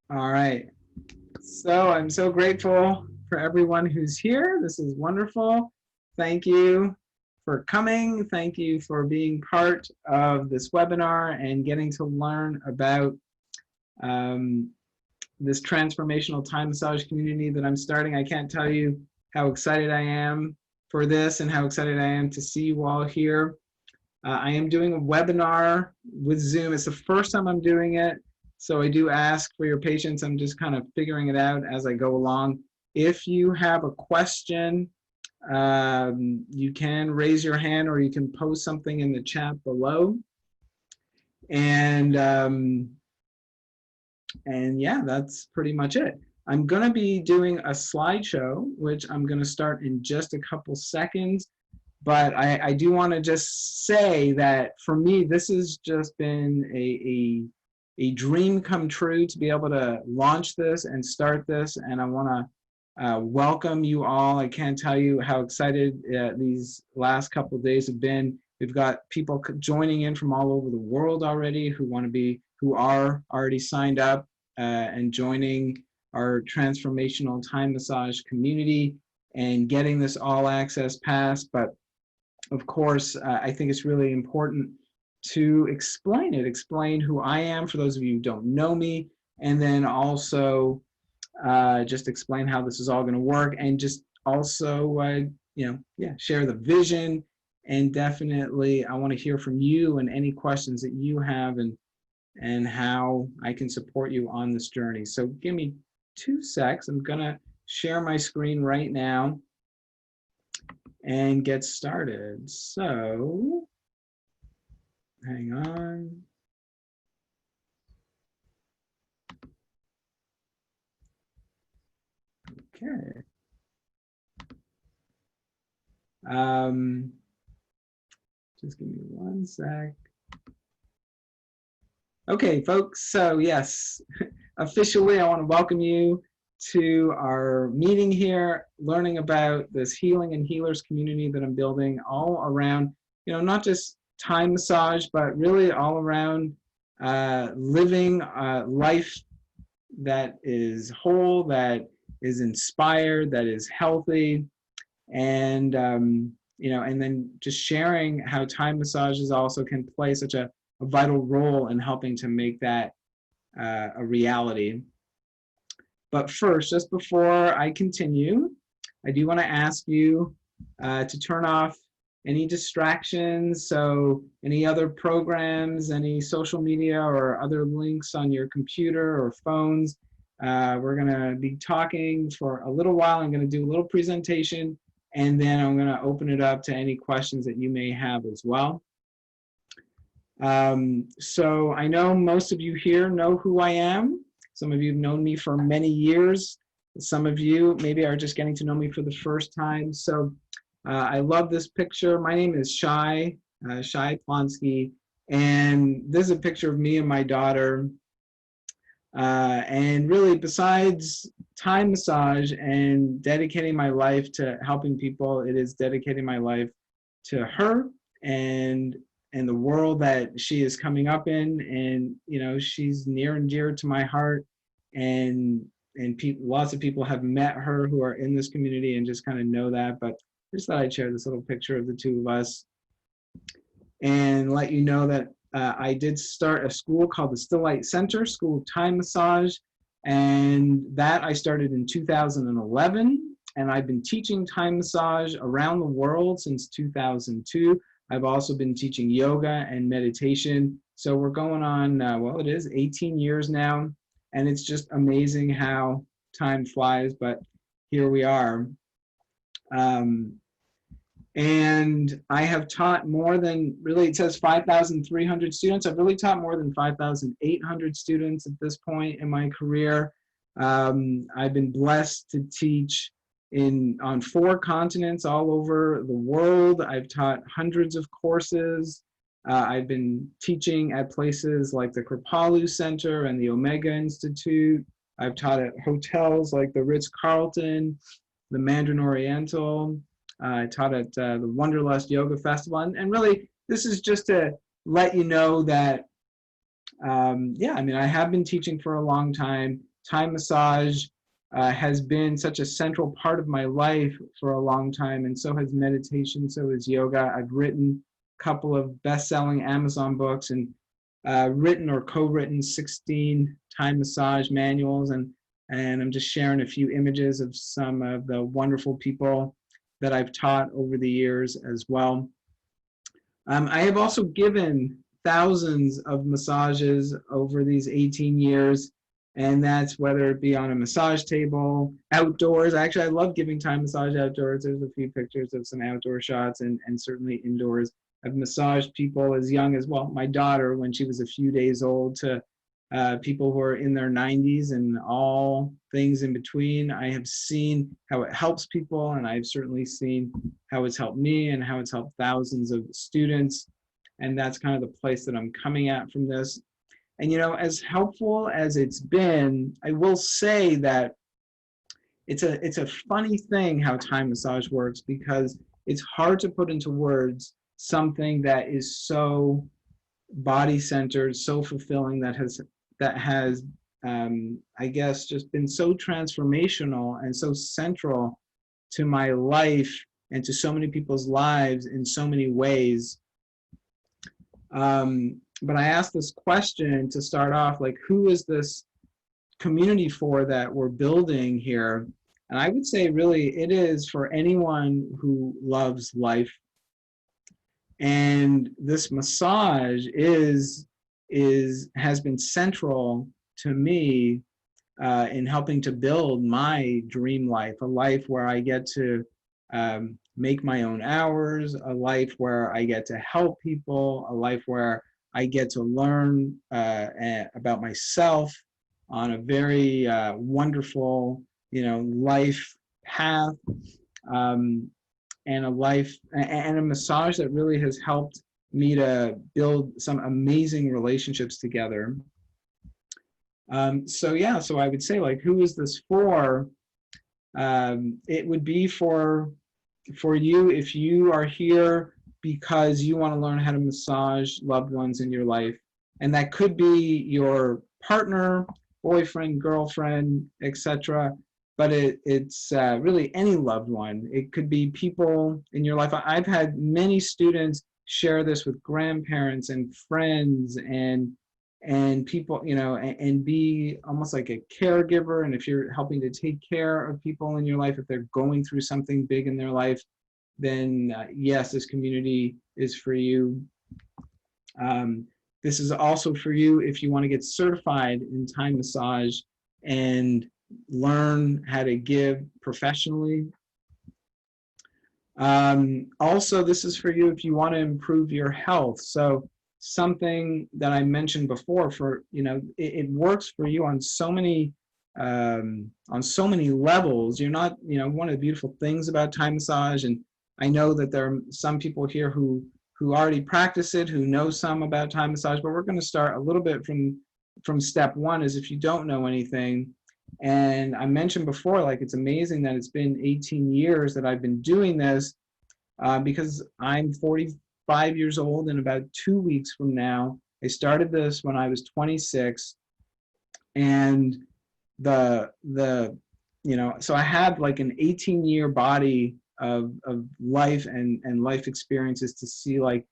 All right. So I'm so grateful for everyone who's here. This is wonderful. Thank you for coming. Thank you for being part of this webinar and getting to learn about um, this transformational time massage community that I'm starting. I can't tell you how excited I am for this and how excited I am to see you all here. I am doing a webinar with Zoom. It's the first time I'm doing it, so I do ask for your patience. I'm just kind of figuring it out as I go along. If you have a question, you can raise your hand or you can post something in the chat below. And yeah, that's pretty much it. I'm going to be doing a slideshow, which I'm going to start in just a couple seconds. But I do want to just say that for me, this has just been a dream come true to be able to launch this and start this. And I want to welcome you all. I can't tell you how excited these last couple of days have been. We've got people joining in from all over the world already who are already signed up and joining our transformational time massage community and getting this all access pass. But of course, I think it's really important to explain who I am for those of you who don't know me, and then also just explain how this is all going to work, and just also, share the vision. And definitely, I want to hear from you and any questions that you have, and how I can support you on this journey. So give me 2 secs. I'm going to share my screen right now and get started. So hang on. Okay. Just give me 1 sec. Okay, folks. So yes, officially, I want to welcome you to our meeting here, learning about this healing and healers community that I'm building all around, not just time massage, but really all around living life that is whole, that is inspired, that is healthy, and and then just sharing how time massages also can play such a vital role in helping to make that a reality. But first, just before I continue, I do want to ask you to turn off any distractions. So any other programs, any social media or other links on your computer or phones. We're going to be talking for a little while. I'm going to do a little presentation, and then I'm going to open it up to any questions that you may have as well. So I know most of you here know who I am. Some of you have known me for many years. Some of you maybe are just getting to know me for the first time. So I love this picture. My name is Shai, Shai Plonski, and this is a picture of me and my daughter. And really, besides time massage and dedicating my life to helping people, it is dedicating my life to her and the world that she is coming up in. And she's near and dear to my heart, and lots of people have met her who are in this community and just kind of know that. But I just thought I'd share this little picture of the two of us and let you know that I did start a school called the Still Light Center, School of Time Massage, and that I started in 2011, and I've been teaching time massage around the world since 2002. I've also been teaching yoga and meditation. So we're going on, well, it is 18 years now, and it's just amazing how time flies, but here we are. And I have taught more than, really, it says 5,300 students. I've really taught more than 5,800 students at this point in my career. I've been blessed to teach on 4 continents all over the world. I've taught hundreds of courses. I've been teaching at places like the Kripalu Center and the Omega Institute. I've taught at hotels like the Ritz-Carlton, the Mandarin Oriental. I taught at the Wanderlust Yoga Festival. And really, this is just to let you know that, I have been teaching for a long time. Thai massage has been such a central part of my life for a long time, and so has meditation, so has yoga. I've written a couple of best-selling Amazon books, and written or co-written 16 Thai massage manuals, and I'm just sharing a few images of some of the wonderful people that I've taught over the years as well. I have also given thousands of massages over these 18 years, and that's whether it be on a massage table, outdoors. Actually, I love giving Thai massage outdoors. There's a few pictures of some outdoor shots, and certainly indoors. I've massaged people as young as, well, my daughter when she was a few days old, to people who are in their 90s and all things in between. I have seen how it helps people, and I've certainly seen how it's helped me and how it's helped thousands of students. And that's kind of the place that I'm coming at from this. And, you know, as helpful as it's been, I will say that it's a funny thing how Thai massage works, because it's hard to put into words something that is so body-centered, so fulfilling, that has I guess just been so transformational and so central to my life and to so many people's lives in so many ways. But I asked this question to start off, like, who is this community for that we're building here? And I would say really it is for anyone who loves life. And this massage has been central to me in helping to build my dream life, a life where I get to make my own hours, a life where I get to help people, a life where I get to learn about myself on a very wonderful, life path, and a life and a massage that really has helped me to build some amazing relationships together. So I would say, like, who is this for? It would be for you if you are here because you want to learn how to massage loved ones in your life. And that could be your partner, boyfriend, girlfriend, etc. But it's really any loved one. It could be people in your life. I've had many students share this with grandparents and friends and people, and be almost like a caregiver. And if you're helping to take care of people in your life, if they're going through something big in their life, then yes, this community is for you. This is also for you if you want to get certified in Thai massage and learn how to give professionally. Also, this is for you if you want to improve your health. So something that I mentioned before, for it works for you on so many levels. You're not, one of the beautiful things about Thai massage, and I know that there are some people here who already practice it, who know some about Thai massage, but we're going to start a little bit from step one, is if you don't know anything. And I mentioned before, like, it's amazing that it's been 18 years that I've been doing this, because I'm 45 years old, and about 2 weeks from now, I started this when I was 26. And so I have like an 18-year body of life and life experiences to see, like,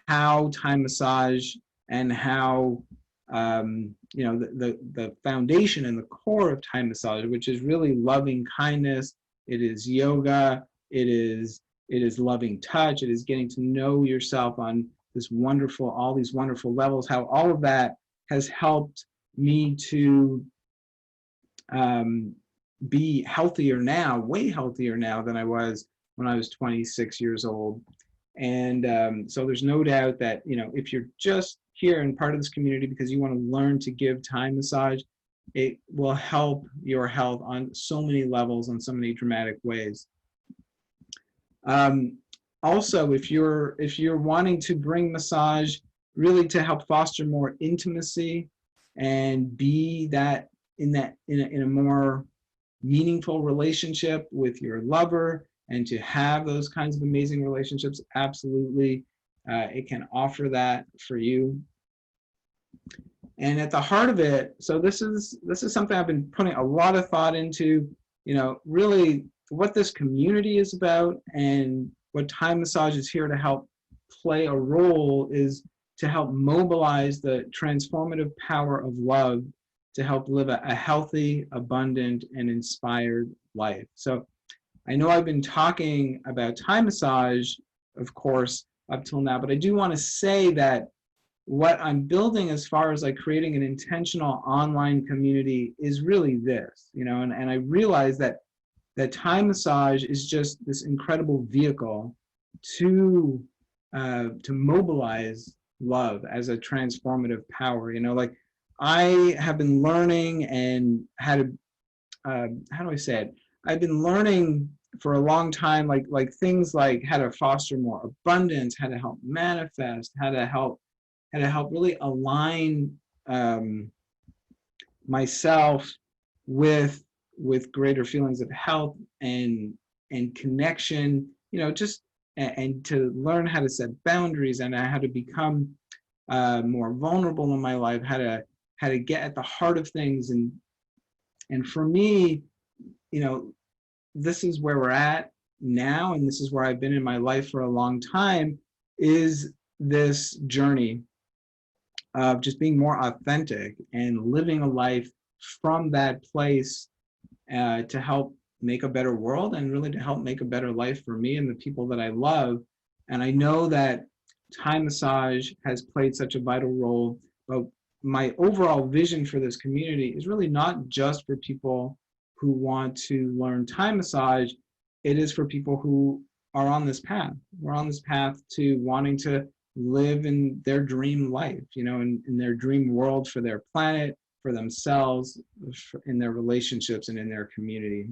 how Thai massage and how the foundation and the core of Thai massage, which is really loving kindness, it is yoga, it is loving touch, it is getting to know yourself on all these wonderful levels, how all of that has helped me to be healthier now, way healthier now than I was when I was 26 years old. And so there's no doubt that, if you're just here and part of this community because you want to learn to give Thai massage, it will help your health on so many levels, in so many dramatic ways. Also, if you're wanting to bring massage really to help foster more intimacy and be that in a more meaningful relationship with your lover, and to have those kinds of amazing relationships, absolutely, it can offer that for you. And at the heart of it, so this is something I've been putting a lot of thought into, really what this community is about, and what Time Massage is here to help play a role is to help mobilize the transformative power of love to help live a healthy, abundant, and inspired life. So I know I've been talking about Time Massage, of course, up till now, but I do want to say that what I'm building as far as like creating an intentional online community is really this, and I realize that Time Massage is just this incredible vehicle to mobilize love as a transformative power. Like I have been learning and how to how do I say it? I've been learning for a long time, like things like how to foster more abundance, how to help manifest, how to help really align myself with greater feelings of health and connection, just and to learn how to set boundaries and how to become more vulnerable in my life, how to get at the heart of things. And for me, this is where we're at now, and this is where I've been in my life for a long time, is this journey of just being more authentic and living a life from that place to help make a better world, and really to help make a better life for me and the people that I love. And I know that Time Massage has played such a vital role, but my overall vision for this community is really not just for people who want to learn Time Massage. It is for people who are on this path. We're on this path to wanting to live in their dream life, in their dream world for their planet, for themselves, in their relationships, and in their community.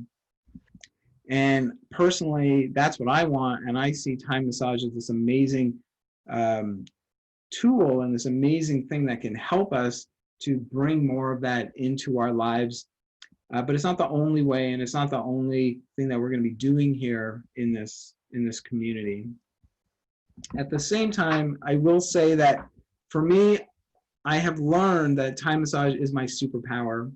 And personally, that's what I want. And I see Time Massage as this amazing tool and this amazing thing that can help us to bring more of that into our lives. But it's not the only way, and it's not the only thing that we're going to be doing here in this community. At the same time, I will say that for me, I have learned that Time Massage is my superpower.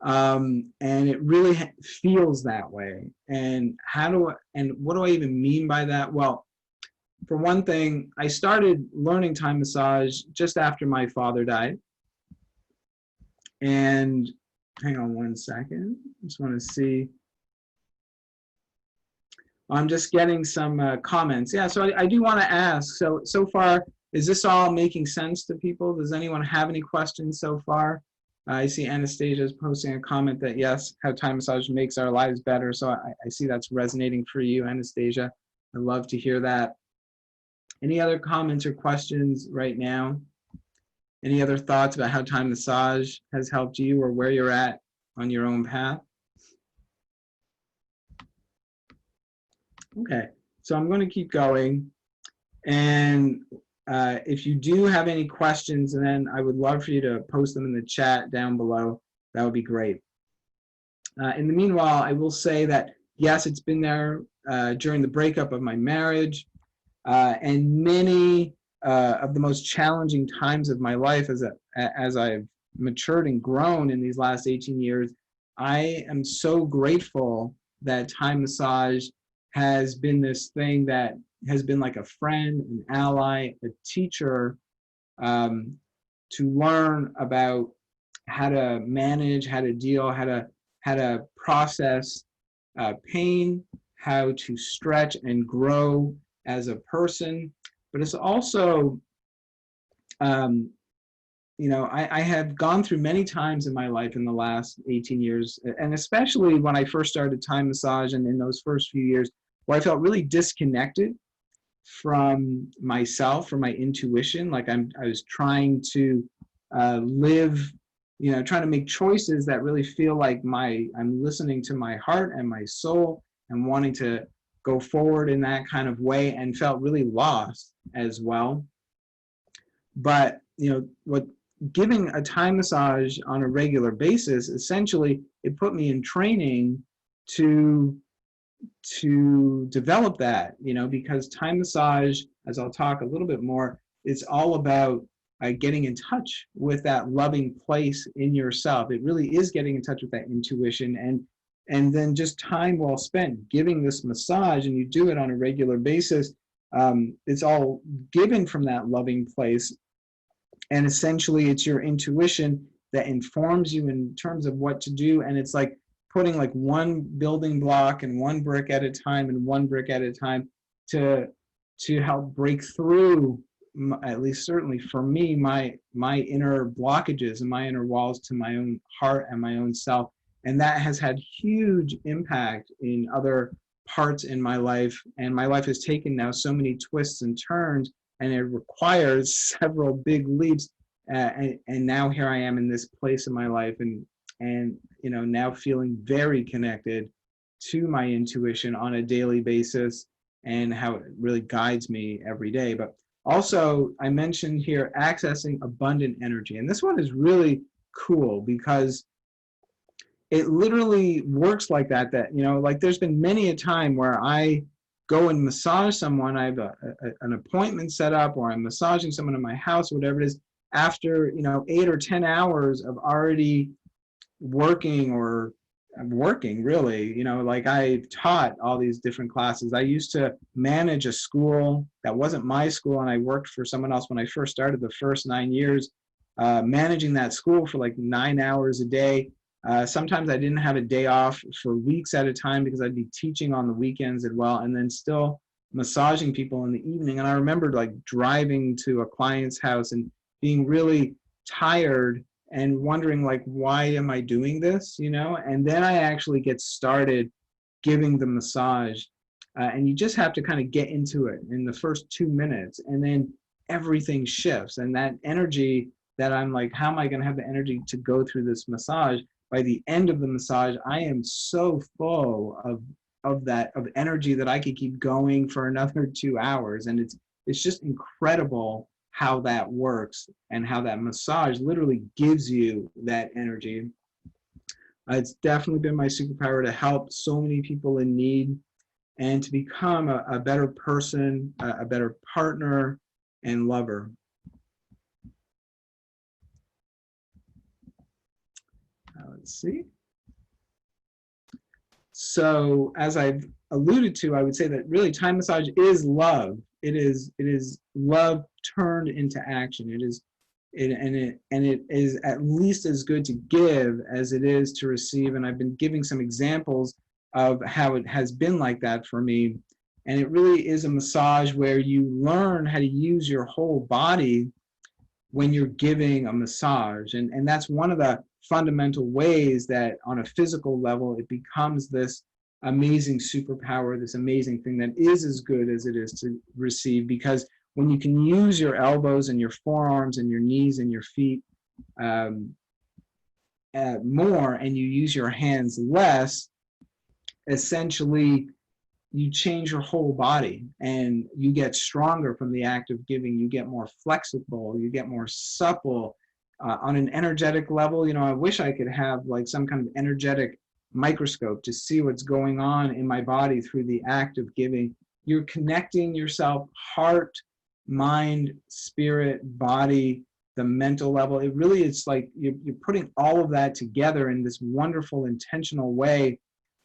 And it really feels that way. And what do I even mean by that? Well, for one thing, I started learning Time Massage just after my father died. And hang on one second. I just want to see. I'm just getting some comments. Yeah, so I do want to ask, so far, is this all making sense to people? Does anyone have any questions so far? I see Anastasia is posting a comment that yes, how Time Massage makes our lives better. So I see that's resonating for you, Anastasia. I love to hear that. Any other comments or questions right now? Any other thoughts about how Time Massage has helped you or where you're at on your own path? Okay, so I'm going to keep going. And if you do have any questions, then I would love for you to post them in the chat down below. That would be great. In the meanwhile, I will say that, yes, it's been there during the breakup of my marriage and many of the most challenging times of my life as I've matured and grown in these last 18 years. I am so grateful that Time Massage has been this thing that has been like a friend, an ally, a teacher, to learn about how to manage, how to deal, how to process pain, how to stretch and grow as a person. But it's also, I have gone through many times in my life in the last 18 years, and especially when I first started Time Massage and in those first few years, where I felt really disconnected from myself, from my intuition. Like I was trying to live, trying to make choices that really feel like I'm listening to my heart and my soul and wanting to go forward in that kind of way, and felt really lost as well. But, what giving a Time Massage on a regular basis, essentially, it put me in training to develop that, because Time Massage, as I'll talk a little bit more, it's all about getting in touch with that loving place in yourself. It really is getting in touch with that intuition, and then just time well spent giving this massage, and you do it on a regular basis. It's all given from that loving place, and essentially it's your intuition that informs you in terms of what to do. And it's like putting like one building block and one brick at a time and one brick at a time to help break through, at least certainly for me, my inner blockages and my inner walls to my own heart and my own self. And that has had huge impact in other parts in my life. And my life has taken now so many twists and turns, and it requires several big leaps. And now here I am in this place in my life, and you know, now feeling very connected to my intuition on a daily basis, and how it really guides me every day. But also, I mentioned here accessing abundant energy, and this one is really cool because it literally works like that. That, you know, like there's been many a time where I go and massage someone. I have an appointment set up, or I'm massaging someone in my house, whatever it is. After, you know, 8 or 10 hours of already working, or working really, you know, like I taught all these different classes. I used to manage a school that wasn't my school, and I worked for someone else when I first started the first 9 years, managing that school for like 9 hours a day. Sometimes I didn't have a day off for weeks at a time because I'd be teaching on the weekends as well, and then still massaging people in the evening. And I remember like driving to a client's house and being really tired and wondering like, why am I doing this, you know? And then I actually get started giving the massage, and you just have to kind of get into it in the first 2 minutes, and then everything shifts. And that energy that I'm like, how am I going to have the energy to go through this massage? By the end of the massage, I am so full of energy that I could keep going for another 2 hours. And it's just incredible how that works, and how that massage literally gives you that energy. It's definitely been my superpower to help so many people in need, and to become a better person, a better partner and lover. Let's see. So as I've alluded to, I would say that really time massage is love. It is love turned into action. It is at least as good to give as it is to receive. And I've been giving some examples of how it has been like that for me. And it really is a massage where you learn how to use your whole body when you're giving a massage. And that's one of the fundamental ways that on a physical level, it becomes this amazing superpower, this amazing thing that is as good as it is to receive. Because when you can use your elbows and your forearms and your knees and your feet more, and you use your hands less, essentially you change your whole body, and you get stronger from the act of giving. You get more flexible, you get more supple. On an energetic level, you know, I wish I could have like some kind of energetic microscope to see what's going on in my body through the act of giving. You're connecting yourself, heart, mind, spirit, body, the mental level. It really is like you're putting all of that together in this wonderful, intentional way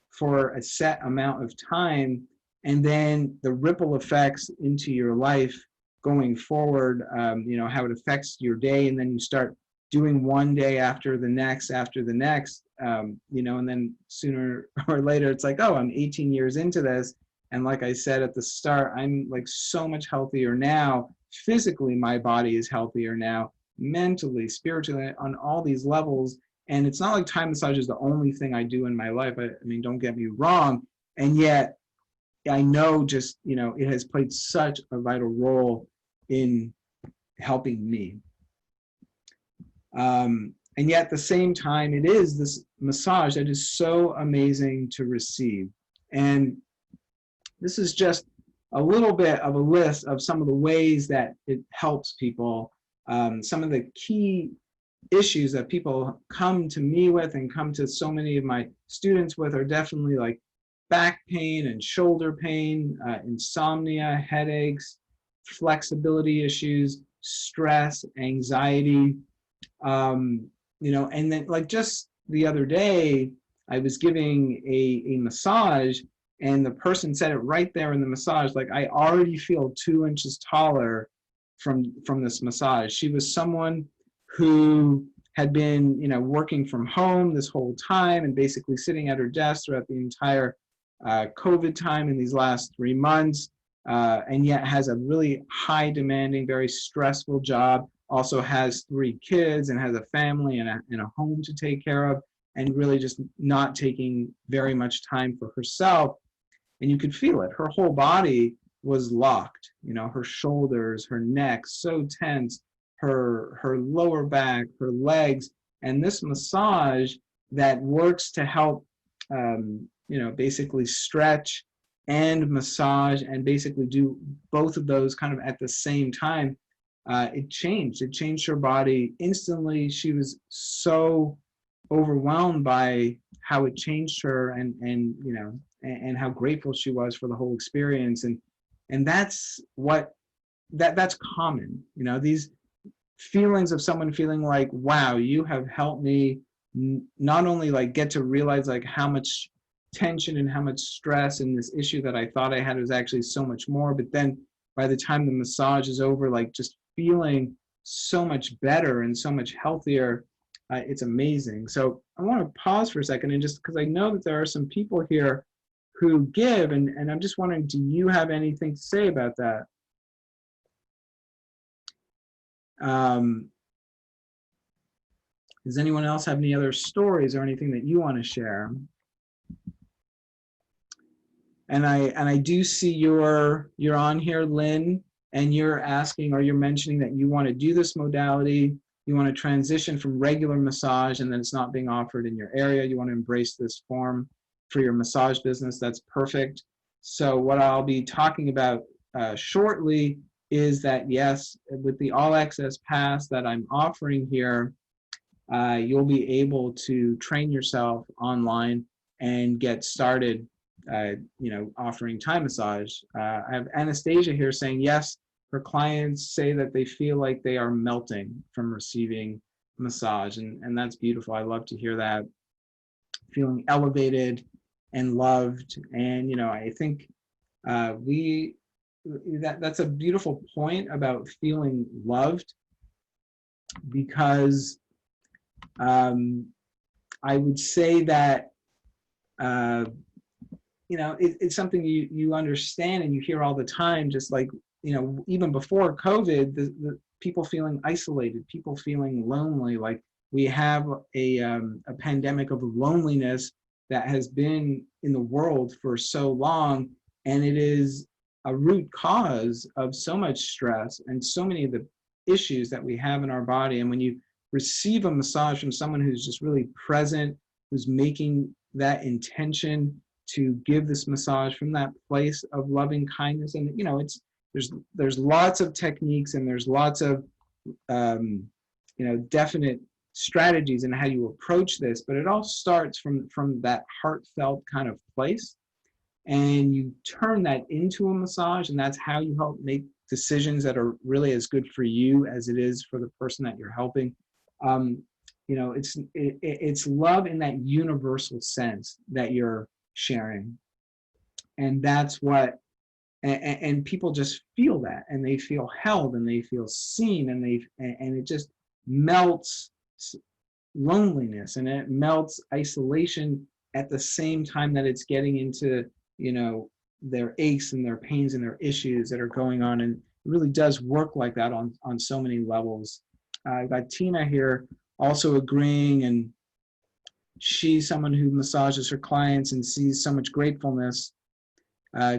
for a set amount of time, and then the ripple effects into your life going forward, you know, how it affects your day. And then you start doing one day after the next, you know, and then sooner or later it's like, oh, I'm 18 years into this. And like I said at the start, I'm like so much healthier now. Physically, my body is healthier now, mentally, spiritually, on all these levels. And it's not like time massage is the only thing I do in my life. I mean, don't get me wrong. And yet I know just, you know, it has played such a vital role in helping me. And yet at the same time, it is this massage that is so amazing to receive. And this is just a little bit of a list of some of the ways that it helps people. Some of the key issues that people come to me with and come to so many of my students with are definitely like back pain and shoulder pain, insomnia, headaches, flexibility issues, stress, anxiety, you know. And then like just the other day, I was giving a massage, and the person said it right there in the massage, like, I already feel 2 inches taller from this massage. She was someone who had been, you know, working from home this whole time and basically sitting at her desk throughout the entire COVID time in these last 3 months, and yet has a really high demanding, very stressful job, also has 3 kids and has a family and a home to take care of, and really just not taking very much time for herself. And you could feel it. Her whole body was locked, you know, her shoulders, her neck so tense, her lower back, her legs. And this massage that works to help, you know, basically stretch and massage and basically do both of those kind of at the same time, it changed her body instantly. She was so overwhelmed by how it changed her, and you know, and how grateful she was for the whole experience. And that's what that's common, you know, these feelings of someone feeling like, wow, you have helped me not only like get to realize like how much tension and how much stress and this issue that I thought I had was actually so much more, but then by the time the massage is over, like just feeling so much better and so much healthier. It's amazing. So I want to pause for a second, and just because I know that there are some people here who give, and I'm just wondering, do you have anything to say about that? Does anyone else have any other stories or anything that you want to share? And I do see you're on here, Lynn, and you're asking, or you're mentioning that you want to do this modality. You want to transition from regular massage, and then it's not being offered in your area. You want to embrace this form for your massage business. That's perfect. So what I'll be talking about shortly is that, yes, with the all access pass that I'm offering here, you'll be able to train yourself online and get started, you know, offering Thai massage. I have Anastasia here saying, yes, her clients say that they feel like they are melting from receiving massage, and that's beautiful. I love to hear that. Feeling elevated and loved, and you know, I think that's a beautiful point about feeling loved, because I would say that you know, it's something you understand and you hear all the time, just like, you know, even before COVID, the people feeling isolated, people feeling lonely. Like we have a pandemic of loneliness that has been in the world for so long, and it is a root cause of so much stress and so many of the issues that we have in our body. And when you receive a massage from someone who's just really present, who's making that intention to give this massage from that place of loving kindness, and you know, there's lots of techniques, and there's lots of you know, definite strategies in how you approach this, but it all starts from that heartfelt kind of place, and you turn that into a massage, and that's how you help make decisions that are really as good for you as it is for the person that you're helping. You know, it's love in that universal sense that you're sharing, and that's what, and people just feel that, and they feel held, and they feel seen, and it just melts loneliness, and it melts isolation at the same time that it's getting into, you know, their aches and their pains and their issues that are going on. And it really does work like that on so many levels. I've got Tina here also agreeing, and she's someone who massages her clients and sees so much gratefulness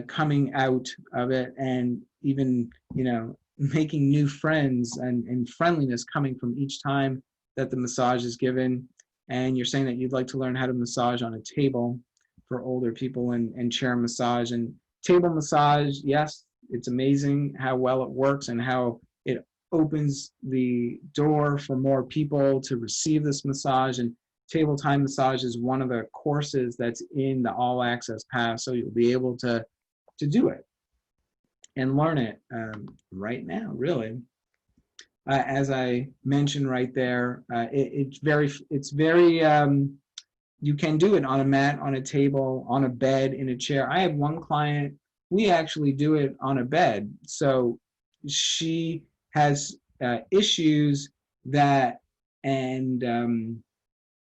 coming out of it, and even, you know, making new friends and friendliness coming from each time that the massage is given. And you're saying that you'd like to learn how to massage on a table for older people, and chair massage and table massage. Yes, it's amazing how well it works and how it opens the door for more people to receive this massage. And table time massage is one of the courses that's in the all access pass, so you'll be able to do it and learn it right now, really. as I mentioned right there. It's very, you can do it on a mat, on a table, on a bed, in a chair. I have one client, we actually do it on a bed. So she has issues that, and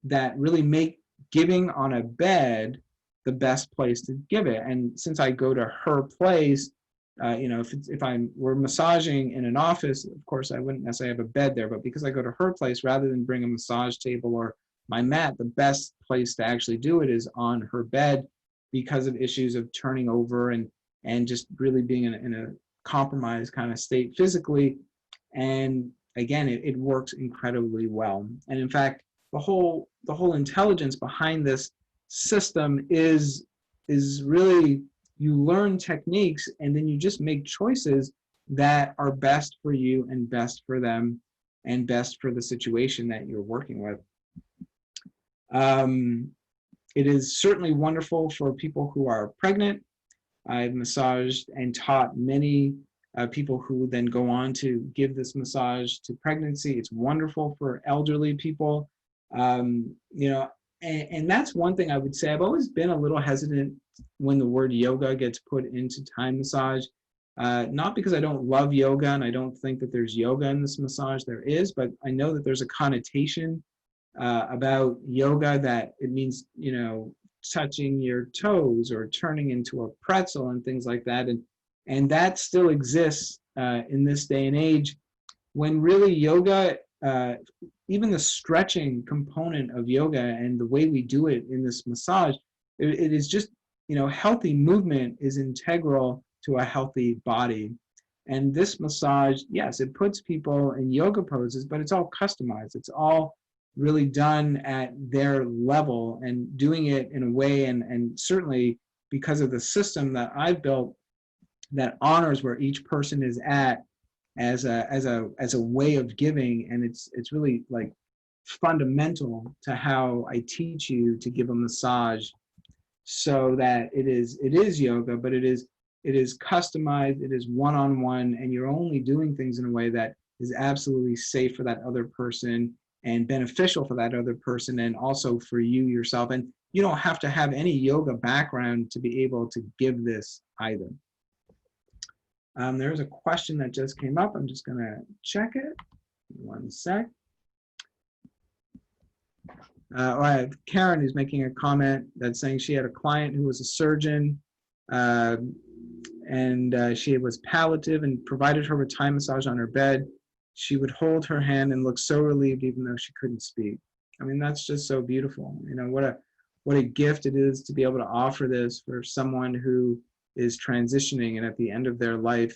that really make giving on a bed the best place to give it. And since I go to her place, if we're massaging in an office, of course I wouldn't necessarily have a bed there, but because I go to her place, rather than bring a massage table or my mat, the best place to actually do it is on her bed, because of issues of turning over and just really being in a compromised kind of state physically. And again, it works incredibly well. And in fact, the whole intelligence behind this system is really, you learn techniques and then you just make choices that are best for you and best for them and best for the situation that you're working with. It is certainly wonderful for people who are pregnant. I've massaged and taught many people who then go on to give this massage to pregnancy. It's wonderful for elderly people. And that's one thing I would say. I've always been a little hesitant when the word yoga gets put into Thai massage. Not because I don't love yoga and I don't think that there's yoga in this massage, there is, but I know that there's a connotation about yoga that it means, touching your toes or turning into a pretzel and things like that. And that still exists in this day and age, when really yoga, even the stretching component of yoga and the way we do it in this massage, it is just, healthy movement is integral to a healthy body. And this massage, yes, it puts people in yoga poses, but it's all customized. It's all really done at their level and doing it in a way, and certainly because of the system that I've built that honors where each person is at as a way of giving. And it's really like fundamental to how I teach you to give a massage, so that it is yoga, but it is customized, it is one-on-one, and you're only doing things in a way that is absolutely safe for that other person and beneficial for that other person, and also for you yourself. And you don't have to have any yoga background to be able to give this either. There's a question that just came up. I'm just going to check it. One sec. I have Karen who's making a comment that's saying she had a client who was a surgeon, and she was palliative and provided her with Thai massage on her bed. She would hold her hand and look so relieved even though she couldn't speak. I mean, that's just so beautiful. What a gift it is to be able to offer this for someone who is transitioning and at the end of their life,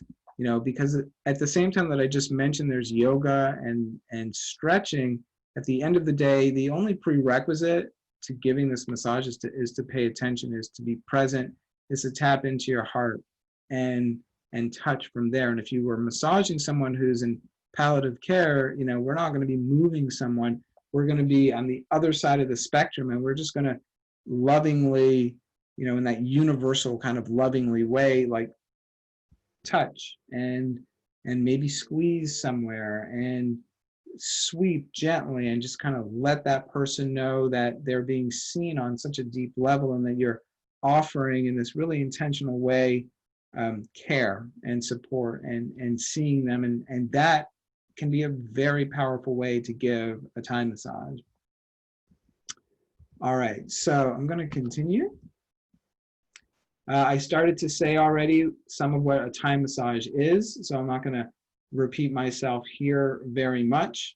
because at the same time that I just mentioned there's yoga and stretching, at the end of the day, the only prerequisite to giving this massage is to pay attention, is to be present, is to tap into your heart and touch from there. And if you were massaging someone who's in palliative care, we're not going to be moving someone. We're going to be on the other side of the spectrum, and we're just going to lovingly, in that universal kind of lovingly way, like touch and maybe squeeze somewhere and sweep gently and just kind of let that person know that they're being seen on such a deep level, and that you're offering in this really intentional way care and support and seeing them, and that can be a very powerful way to give a Thai massage. All right, so I'm going to continue. I started to say already some of what a Thai massage is, so I'm not going to repeat myself here very much.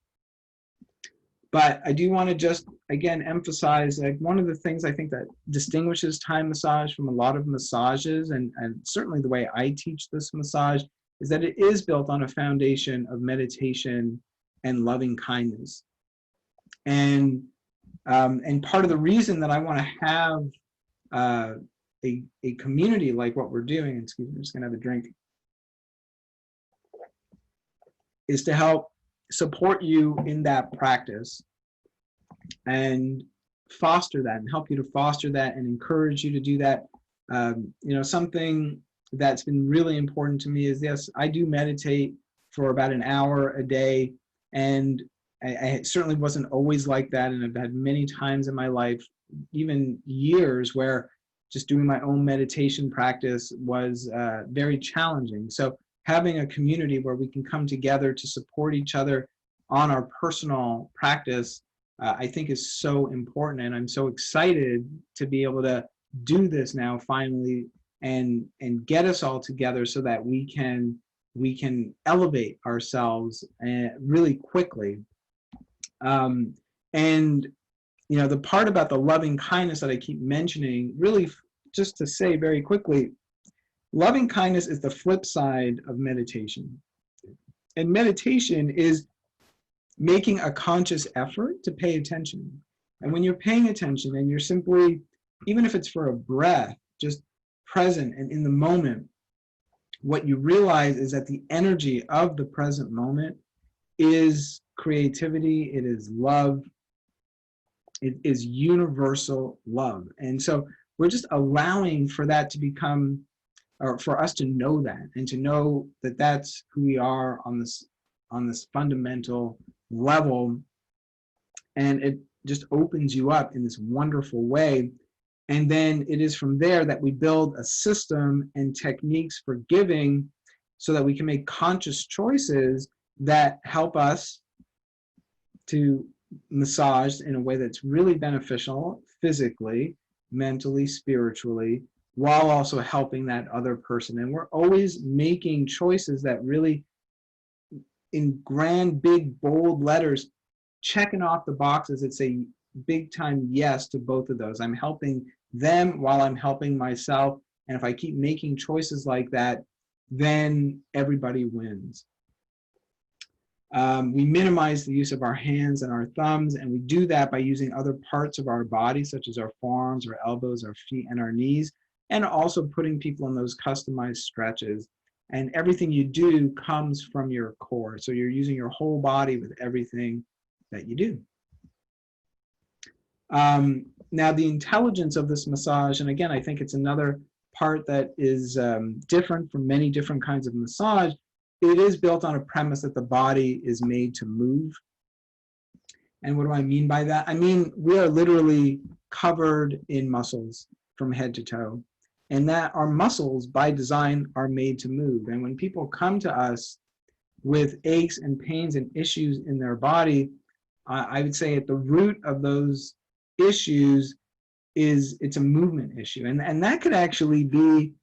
But I do want to just, again, emphasize, like, one of the things I think that distinguishes Thai massage from a lot of massages, and certainly the way I teach this massage, is that it is built on a foundation of meditation and loving kindness. And part of the reason that I want to have a community like what we're doing, excuse me, I'm just gonna have a drink, is to help support you in that practice and foster that, and help you to foster that and encourage you to do that. Something that's been really important to me is, yes, I do meditate for about an hour a day. And I certainly wasn't always like that. And I've had many times in my life, even years, where just doing my own meditation practice was very challenging. So having a community where we can come together to support each other on our personal practice, I think is so important. And I'm so excited to be able to do this now finally, and get us all together so that we can elevate ourselves really quickly. And you know, the part about the loving kindness that I keep mentioning, really just to say very quickly, loving kindness is the flip side of meditation. And meditation is making a conscious effort to pay attention. And when you're paying attention and you're simply, even if it's for a breath, just present and in the moment, what you realize is that the energy of the present moment is creativity, it is love, it is universal love. And so we're just allowing for that to become, or for us to know that, and to know that that's who we are on this fundamental level. And it just opens you up in this wonderful way. And then it is from there that we build a system and techniques for giving, so that we can make conscious choices that help us to massage in a way that's really beneficial physically, mentally, spiritually, while also helping that other person. And we're always making choices that really, in grand, big, bold letters, checking off the boxes that say big time yes to both of those. I'm helping them while I'm helping myself. And if I keep making choices like that, then everybody wins. We minimize the use of our hands and our thumbs, and we do that by using other parts of our body, such as our forearms, our elbows, our feet, and our knees, and also putting people in those customized stretches. And everything you do comes from your core. So you're using your whole body with everything that you do. Now, the intelligence of this massage, and again, I think it's another part that is different from many different kinds of massage. It is built on a premise that the body is made to move. And what do I mean by that? I mean, we are literally covered in muscles from head to toe, and that our muscles by design are made to move. And when people come to us with aches and pains and issues in their body, I would say at the root of those issues is it's a movement issue. And that could actually be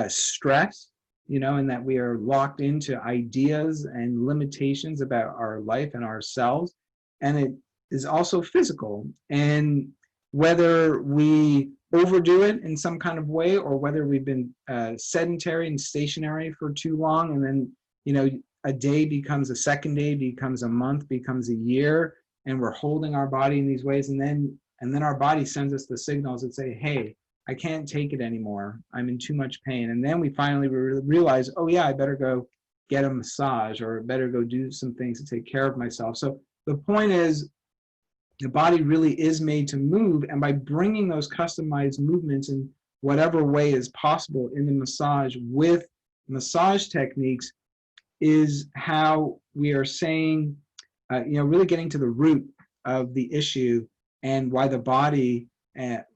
stress, you know, and that we are locked into ideas and limitations about our life and ourselves. And it is also physical. And whether we overdo it in some kind of way, or whether we've been sedentary and stationary for too long, and then, you know, a day becomes a second day, becomes a month, becomes a year, and we're holding our body in these ways, and then our body sends us the signals that say, hey, I can't take it anymore. I'm in too much pain. And then we finally realize, oh yeah, I better go get a massage, or better go do some things to take care of myself. So the point is, the body really is made to move, and by bringing those customized movements in whatever way is possible in the massage with massage techniques is how we are saying, you know, really getting to the root of the issue and why the body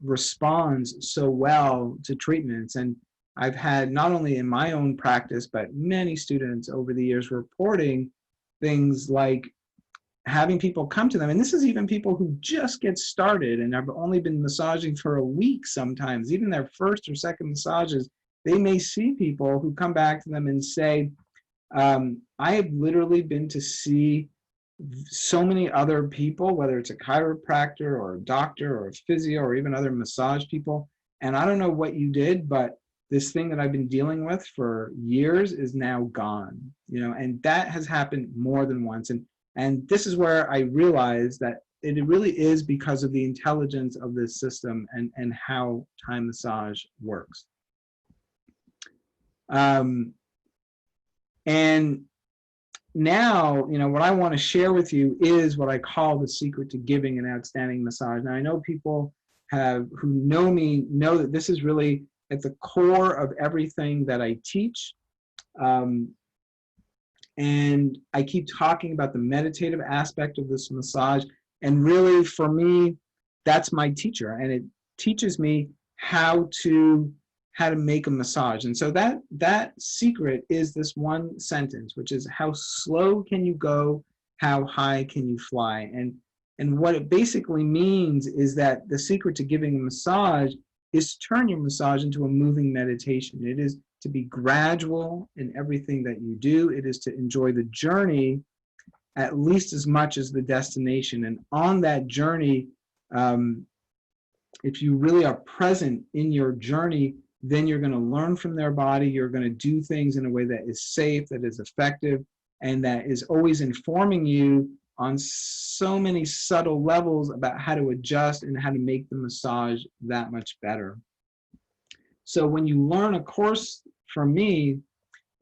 responds so well to treatments. And I've had, not only in my own practice, but many students over the years reporting things like having people come to them, and this is even people who just get started and have only been massaging for a week sometimes, even their first or second massages, they may see people who come back to them and say, I have literally been to see so many other people, whether it's a chiropractor or a doctor or a physio or even other massage people, and I don't know what you did, but this thing that I've been dealing with for years is now gone, you know. And that has happened more than once. And this is where I realized that it really is because of the intelligence of this system and how Thai massage works. And now, you know, what I want to share with you is what I call the secret to giving an outstanding massage. Now, I know people who know me know that this is really at the core of everything that I teach. And I keep talking about the meditative aspect of this massage. And really, for me, that's my teacher. And it teaches me how to make a massage. And so that secret is this one sentence, which is, how slow can you go? How high can you fly? And what it basically means is that the secret to giving a massage is to turn your massage into a moving meditation. It is to be gradual in everything that you do. It is to enjoy the journey at least as much as the destination. And on that journey, if you really are present in your journey, then you're going to learn from their body. You're going to do things in a way that is safe, that is effective, and that is always informing you on so many subtle levels about how to adjust and how to make the massage that much better. So when you learn a course from me,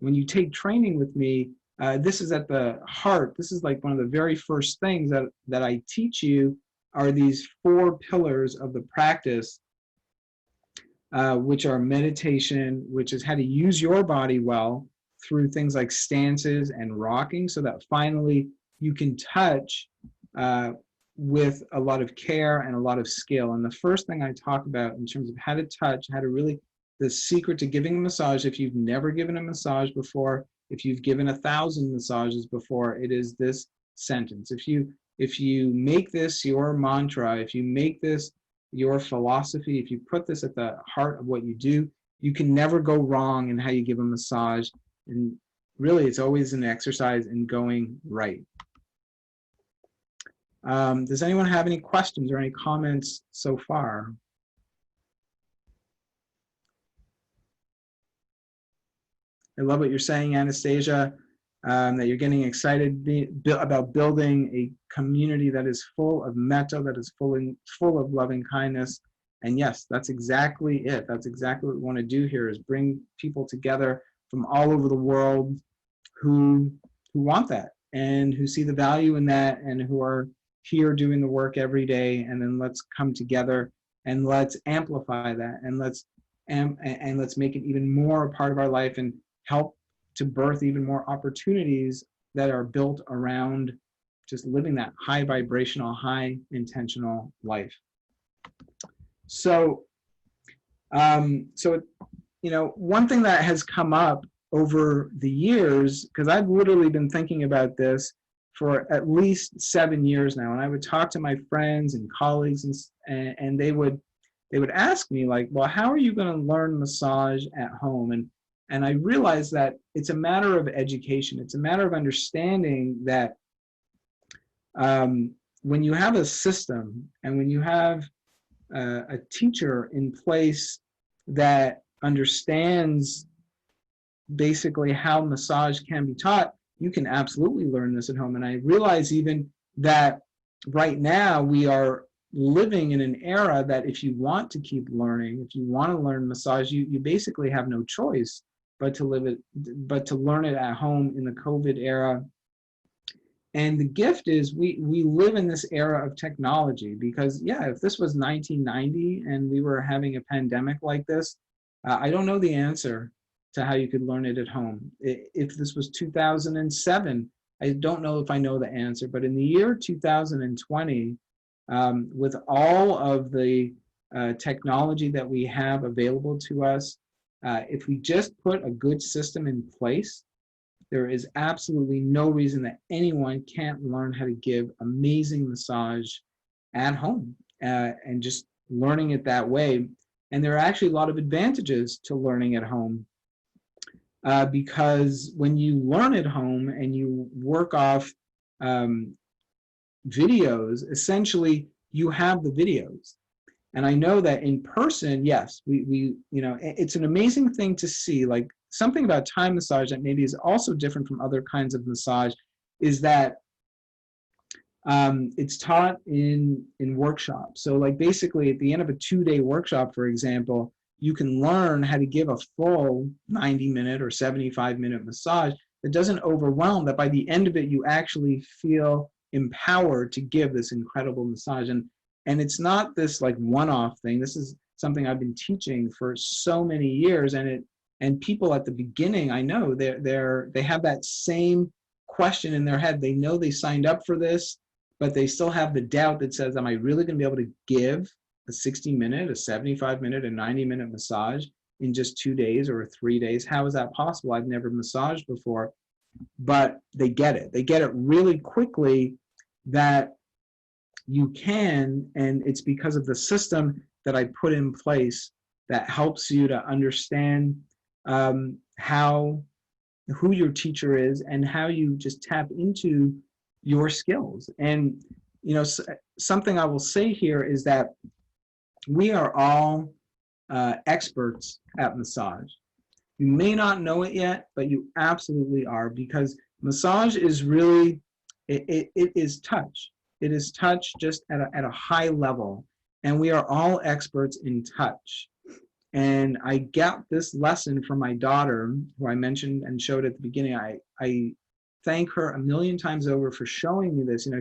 when you take training with me, this is at the heart. This is like one of the very first things that I teach you are these 4 pillars of the practice, which are meditation, which is how to use your body well through things like stances and rocking, so that finally you can touch with a lot of care and a lot of skill. And the first thing I talk about in terms of how to touch, how to really, the secret to giving a massage, if you've never given a massage before, if you've given 1,000 massages before, it is this sentence. If you make this your mantra, if you make this your philosophy, if you put this at the heart of what you do, you can never go wrong in how you give a massage. And really, it's always an exercise in going right. Does anyone have any questions or any comments so far? I love what you're saying, Anastasia, that you're getting excited about building a community that is full of metta, that is full of loving kindness. And yes, that's exactly it. That's exactly what we want to do here, is bring people together from all over the world who want that and who see the value in that and who are here doing the work every day. And then let's come together and let's amplify that, and let's make it even more a part of our life and help to birth even more opportunities that are built around just living that high vibrational, high intentional life. So, you know, one thing that has come up over the years, because I've literally been thinking about this for at least 7 years now, and I would talk to my friends and colleagues, and they would ask me, like, well, how are you going to learn massage at home? And I realized that it's a matter of education. It's a matter of understanding that when you have a system and when you have a teacher in place that understands basically how massage can be taught, you can absolutely learn this at home. And I realize even that right now we are living in an era that if you want to keep learning, if you want to learn massage, you basically have no choice but to learn it at home in the COVID era. And the gift is we live in this era of technology, because yeah, if this was 1990 and we were having a pandemic like this, I don't know the answer to how you could learn it at home. If this was 2007, I don't know if I know the answer. But in the year 2020, with all of the technology that we have available to us, if we just put a good system in place, there is absolutely no reason that anyone can't learn how to give amazing massage at home, and just learning it that way. And there are actually a lot of advantages to learning at home, because when you learn at home and you work off videos, essentially you have the videos. And I know that in person, yes, we you know, it's an amazing thing to see. Like, something about Thai massage that maybe is also different from other kinds of massage is that it's taught in workshops. So like basically at the end of a 2-day workshop, for example, you can learn how to give a full 90-minute or 75-minute massage that doesn't overwhelm, that by the end of it, you actually feel empowered to give this incredible massage. And it's not this like one-off thing. This is something I've been teaching for so many years, and people at the beginning, I know they have that same question in their head. They know they signed up for this, but they still have the doubt that says, am I really going to be able to give a 60-minute, a 75-minute, a 90-minute massage in just 2 days or 3 days? How is that possible? I've never massaged before. But they get it. They get it really quickly that you can, and it's because of the system that I put in place that helps you to understand who your teacher is and how you just tap into your skills. And you know, something I will say here is that we are all experts at massage. You may not know it yet, but you absolutely are, because massage is really, it is touch. It is touch just at a high level, and we are all experts in touch. And I got this lesson from my daughter, who I mentioned and showed at the beginning. I thank her a million times over for showing me this. You know,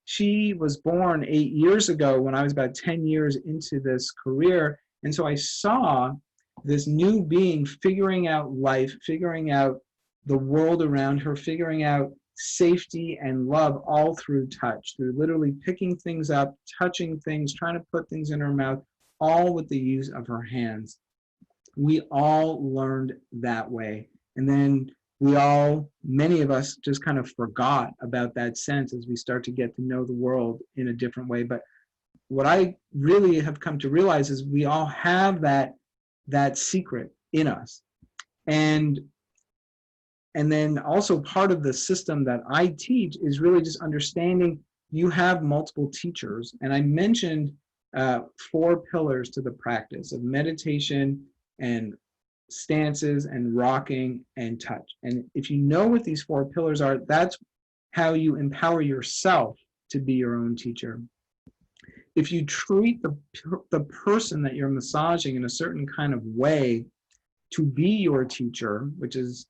she was born 8 years ago when I was about 10 years into this career. And so I saw this new being figuring out life, figuring out the world around her, figuring out safety and love all through touch, through literally picking things up, touching things, trying to put things in her mouth, all with the use of her hands. We all learned that way. And then many of us just kind of forgot about that sense as we start to get to know the world in a different way. But what I really have come to realize is we all have that secret in us. And then also part of the system that I teach is really just understanding you have multiple teachers. And I mentioned 4 pillars to the practice of meditation and stances and rocking and touch. And if you know what these 4 pillars are, that's how you empower yourself to be your own teacher. If you treat the person that you're massaging in a certain kind of way to be your teacher, which is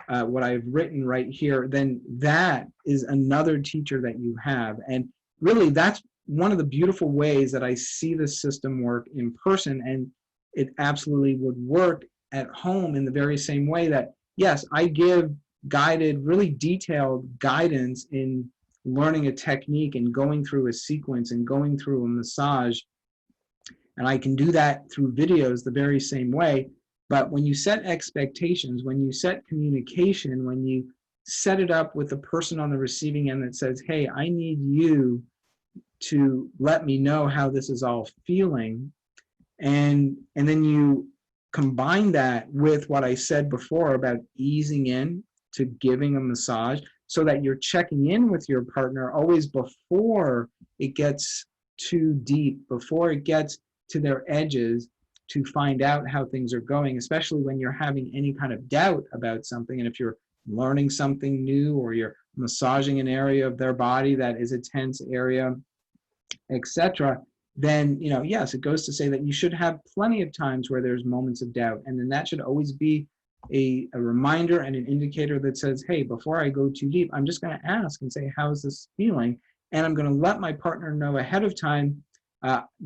what I've written right here, then that is another teacher that you have. And really, that's one of the beautiful ways that I see the system work in person, and it absolutely would work at home in the very same way that, yes, I give guided, really detailed guidance in learning a technique and going through a sequence and going through a massage. And I can do that through videos the very same way. But when you set expectations, when you set communication, when you set it up with the person on the receiving end that says, hey, I need you to let me know how this is all feeling. And then you combine that with what I said before about easing in to giving a massage, so that you're checking in with your partner always before it gets too deep, before it gets to their edges, to find out how things are going, especially when you're having any kind of doubt about something. And if you're learning something new, or you're massaging an area of their body that is a tense area, etc., then, you know, yes, it goes to say that you should have plenty of times where there's moments of doubt. And then that should always be a reminder and an indicator that says, hey, before I go too deep, I'm just going to ask and say, how's this feeling? And I'm going to let my partner know ahead of time.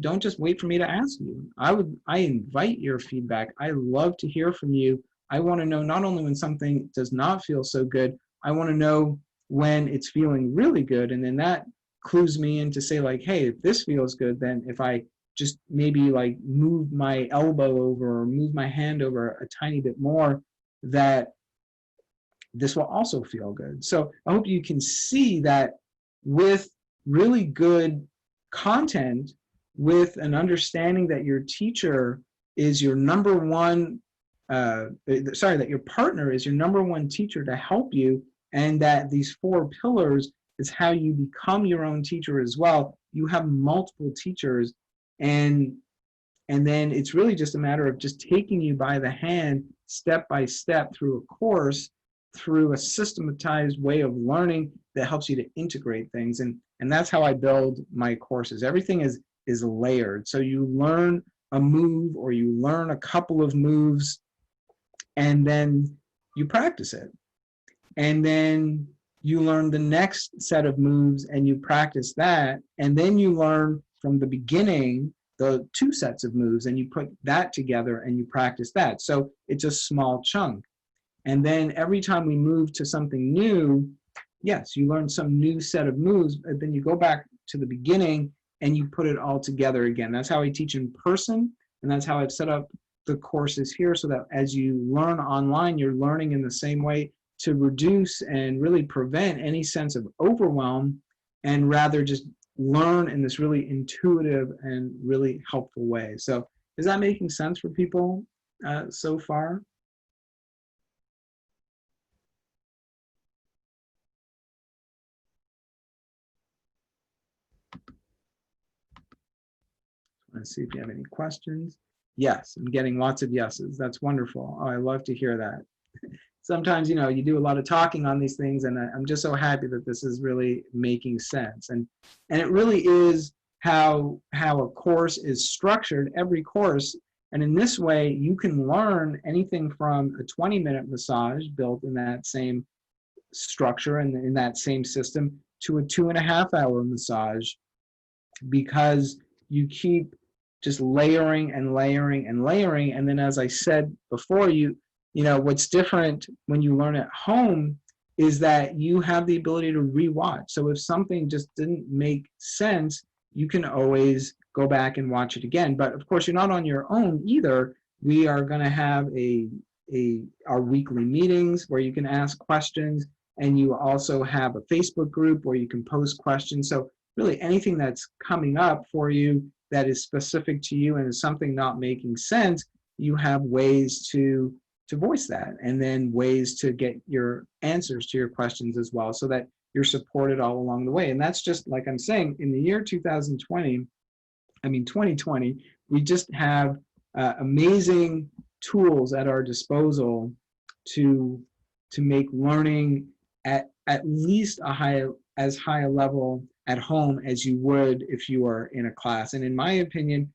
Don't just wait for me to ask you. I invite your feedback. I love to hear from you. I want to know not only when something does not feel so good, I want to know when it's feeling really good. And then that clues me in to say, like, hey, if this feels good, then if I just maybe like move my elbow over or move my hand over a tiny bit more, that this will also feel good. So I hope you can see that with really good content, with an understanding that your teacher is your number one, that your partner is your number one teacher to help you, and that these 4 pillars is how you become your own teacher as well. You have multiple teachers, and then it's really just a matter of just taking you by the hand, step by step, through a course, through a systematized way of learning that helps you to integrate things. And that's how I build my courses. Everything is layered. So you learn a move, or you learn a couple of moves, and then you practice it. And then you learn the next set of moves and you practice that. And then you learn from the beginning the 2 sets of moves, and you put that together and you practice that. So it's a small chunk. And then every time we move to something new, yes, you learn some new set of moves, but then you go back to the beginning and you put it all together again. That's how I teach in person, and that's how I've set up the courses here, so that as you learn online, you're learning in the same way to reduce and really prevent any sense of overwhelm, and rather just learn in this really intuitive and really helpful way. So is that making sense for people so far? Let's see if you have any questions. Yes, I'm getting lots of yeses. That's wonderful. Oh, I love to hear that. Sometimes, you do a lot of talking on these things, and I'm just so happy that this is really making sense. And it really is how a course is structured, every course. And in this way, you can learn anything from a 20-minute massage built in that same structure and in that same system to a 2.5-hour massage, because you keep just layering and layering and layering. And then, as I said before, what's different when you learn at home is that you have the ability to rewatch. So if something just didn't make sense, you can always go back and watch it again. But of course, you're not on your own either. We are going to have our weekly meetings where you can ask questions, and you also have a Facebook group where you can post questions. So really anything that's coming up for you that is specific to you and is something not making sense, you have ways to voice that, and then ways to get your answers to your questions as well, so that you're supported all along the way. And that's just like I'm saying, in the year 2020, 2020, we just have amazing tools at our disposal to make learning at least as high a level at home as you would if you were in a class. And in my opinion,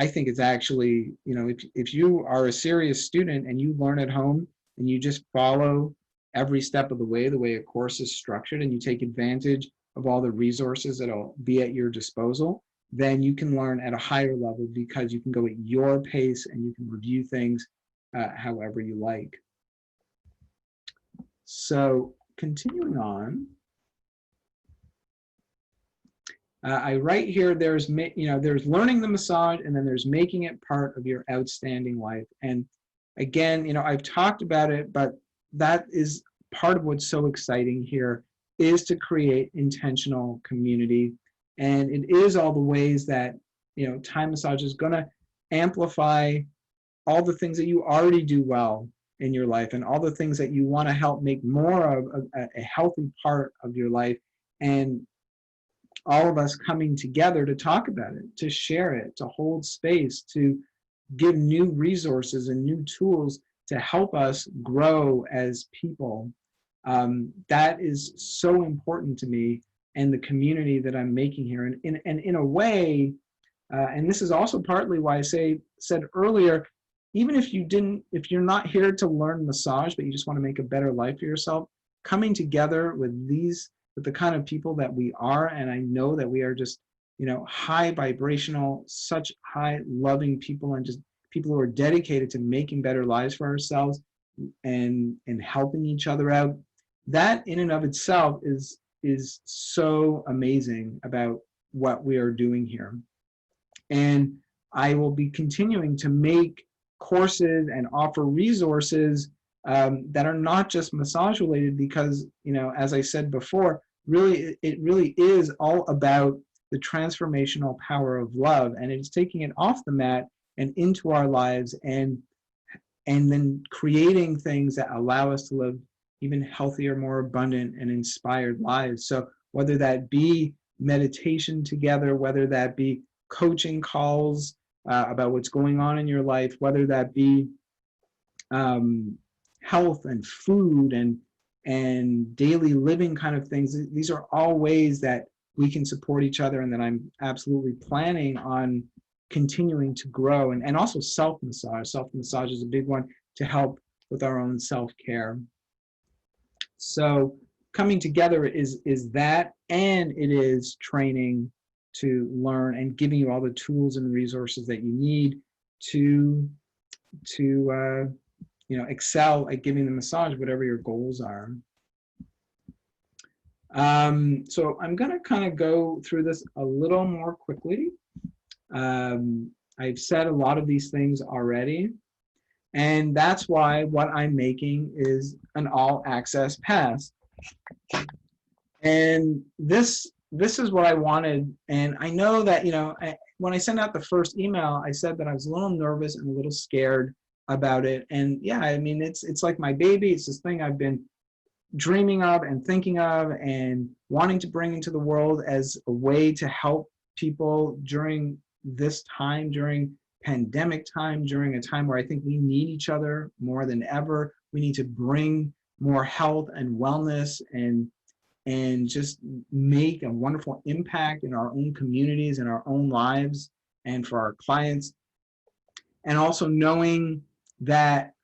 I think it's actually, if you are a serious student and you learn at home and you just follow every step of the way a course is structured, and you take advantage of all the resources that'll be at your disposal, then you can learn at a higher level, because you can go at your pace and you can review things however you like. So continuing on, I write here, there's learning the massage, and then there's making it part of your outstanding life. And again, I've talked about it, but that is part of what's so exciting here, is to create intentional community. And it is all the ways that, Thai massage is going to amplify all the things that you already do well in your life, and all the things that you want to help make more of a healthy part of your life. And all of us coming together to talk about it, to share it, to hold space, to give new resources and new tools to help us grow as people. That is so important to me, and the community that I'm making here. And in a way, and this is also partly why I said earlier, even if you're not here to learn massage, but you just want to make a better life for yourself, coming together with the kind of people that we are, and I know that we are just, high vibrational, such high loving people, and just people who are dedicated to making better lives for ourselves and helping each other out. That in and of itself is so amazing about what we are doing here. And I will be continuing to make courses and offer resources that are not just massage related, because, as I said before, it really is all about the transformational power of love, and it's taking it off the mat and into our lives, and then creating things that allow us to live even healthier, more abundant, and inspired lives. So whether that be meditation together, whether that be coaching calls about what's going on in your life, whether that be health and food and daily living kind of things, these are all ways that we can support each other, and that I'm absolutely planning on continuing to grow. And also self-massage. Self-massage is a big one to help with our own self-care. So coming together is that, and it is training to learn and giving you all the tools and resources that you need to excel at giving the massage whatever your goals are. So I'm going to kind of go through this a little more quickly. I've said a lot of these things already, and that's why what I'm making is an all access pass. And this is what I wanted. And I know that, you know, when I sent out the first email, I said that I was a little nervous and a little scared about it. And yeah, I mean, it's like my baby. It's this thing I've been dreaming of and thinking of and wanting to bring into the world as a way to help people during this time, during pandemic time, during a time where I think we need each other more than ever. We need to bring more health and wellness and just make a wonderful impact in our own communities, in our own lives, and for our clients. And also knowing that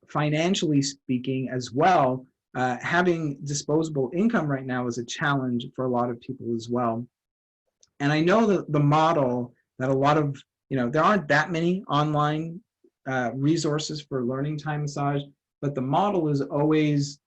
financially speaking as well, having disposable income right now is a challenge for a lot of people as well. And I know that the model that a lot of, you know, there aren't that many online resources for learning Thai massage, but the model is always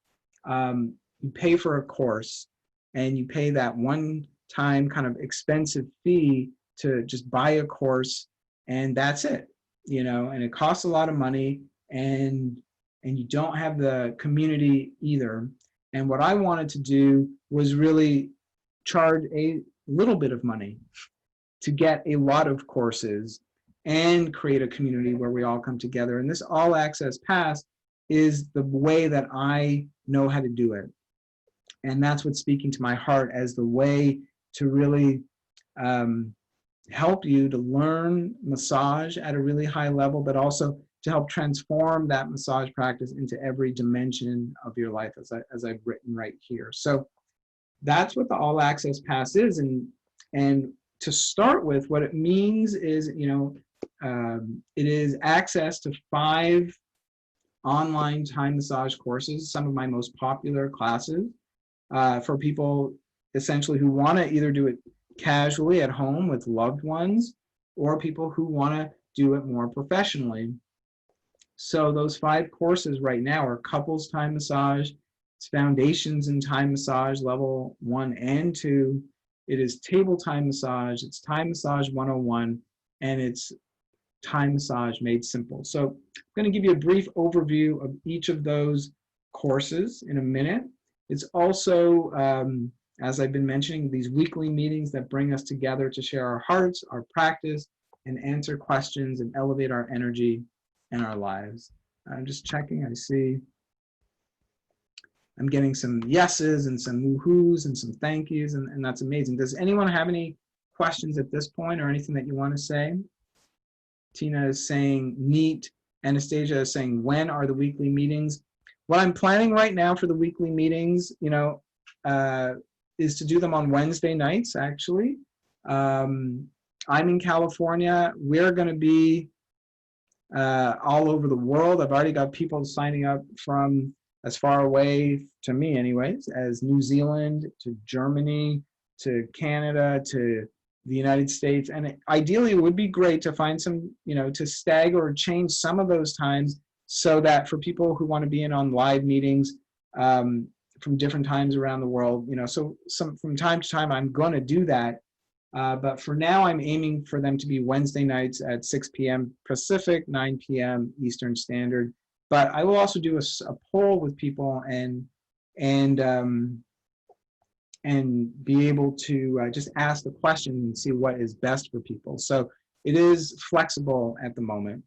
you pay for a course and you pay that one time kind of expensive fee to just buy a course, and that's it, you know, and it costs a lot of money, and you don't have the community either. And what I wanted to do was really charge a little bit of money to get a lot of courses and create a community where we all come together. And this all access pass is the way that I know how to do it. And that's what's speaking to my heart as the way to really help you to learn massage at a really high level, but also to help transform that massage practice into every dimension of your life, as I've written right here. So that's what the all access pass is. And to start with, what it means is, you know, it is access to 5 online Thai massage courses, some of my most popular classes, for people essentially who want to either do it casually at home with loved ones, or people who want to do it more professionally. So those 5 courses right now are couples Thai massage, it's foundations in Thai massage level 1 and 2, it is table Thai massage, it's Thai massage 101, and it's Thai massage made simple. So I'm going to give you a brief overview of each of those courses in a minute. It's also, as I've been mentioning, these weekly meetings that bring us together to share our hearts, our practice, and answer questions and elevate our energy and our lives. I'm just checking, I see I'm getting some yeses and some woohoos and some thank yous, and that's amazing. Does anyone have any questions at this point or anything that you want to say? Tina is saying neat. Anastasia is saying, when are the weekly meetings? What I'm planning right now for the weekly meetings, you know, is to do them on Wednesday nights, actually. I'm in California. We're going to be all over the world. I've already got people signing up from as far away, to me anyways, as New Zealand to Germany to Canada to the United States. And ideally it would be great to find some, you know, to stagger or change some of those times so that for people who want to be in on live meetings from different times around the world, you know, so from time to time I'm going to do that. But for now, I'm aiming for them to be Wednesday nights at 6 p.m. Pacific, 9 p.m. Eastern Standard. But I will also do a poll with people and be able to just ask the question and see what is best for people. So it is flexible at the moment.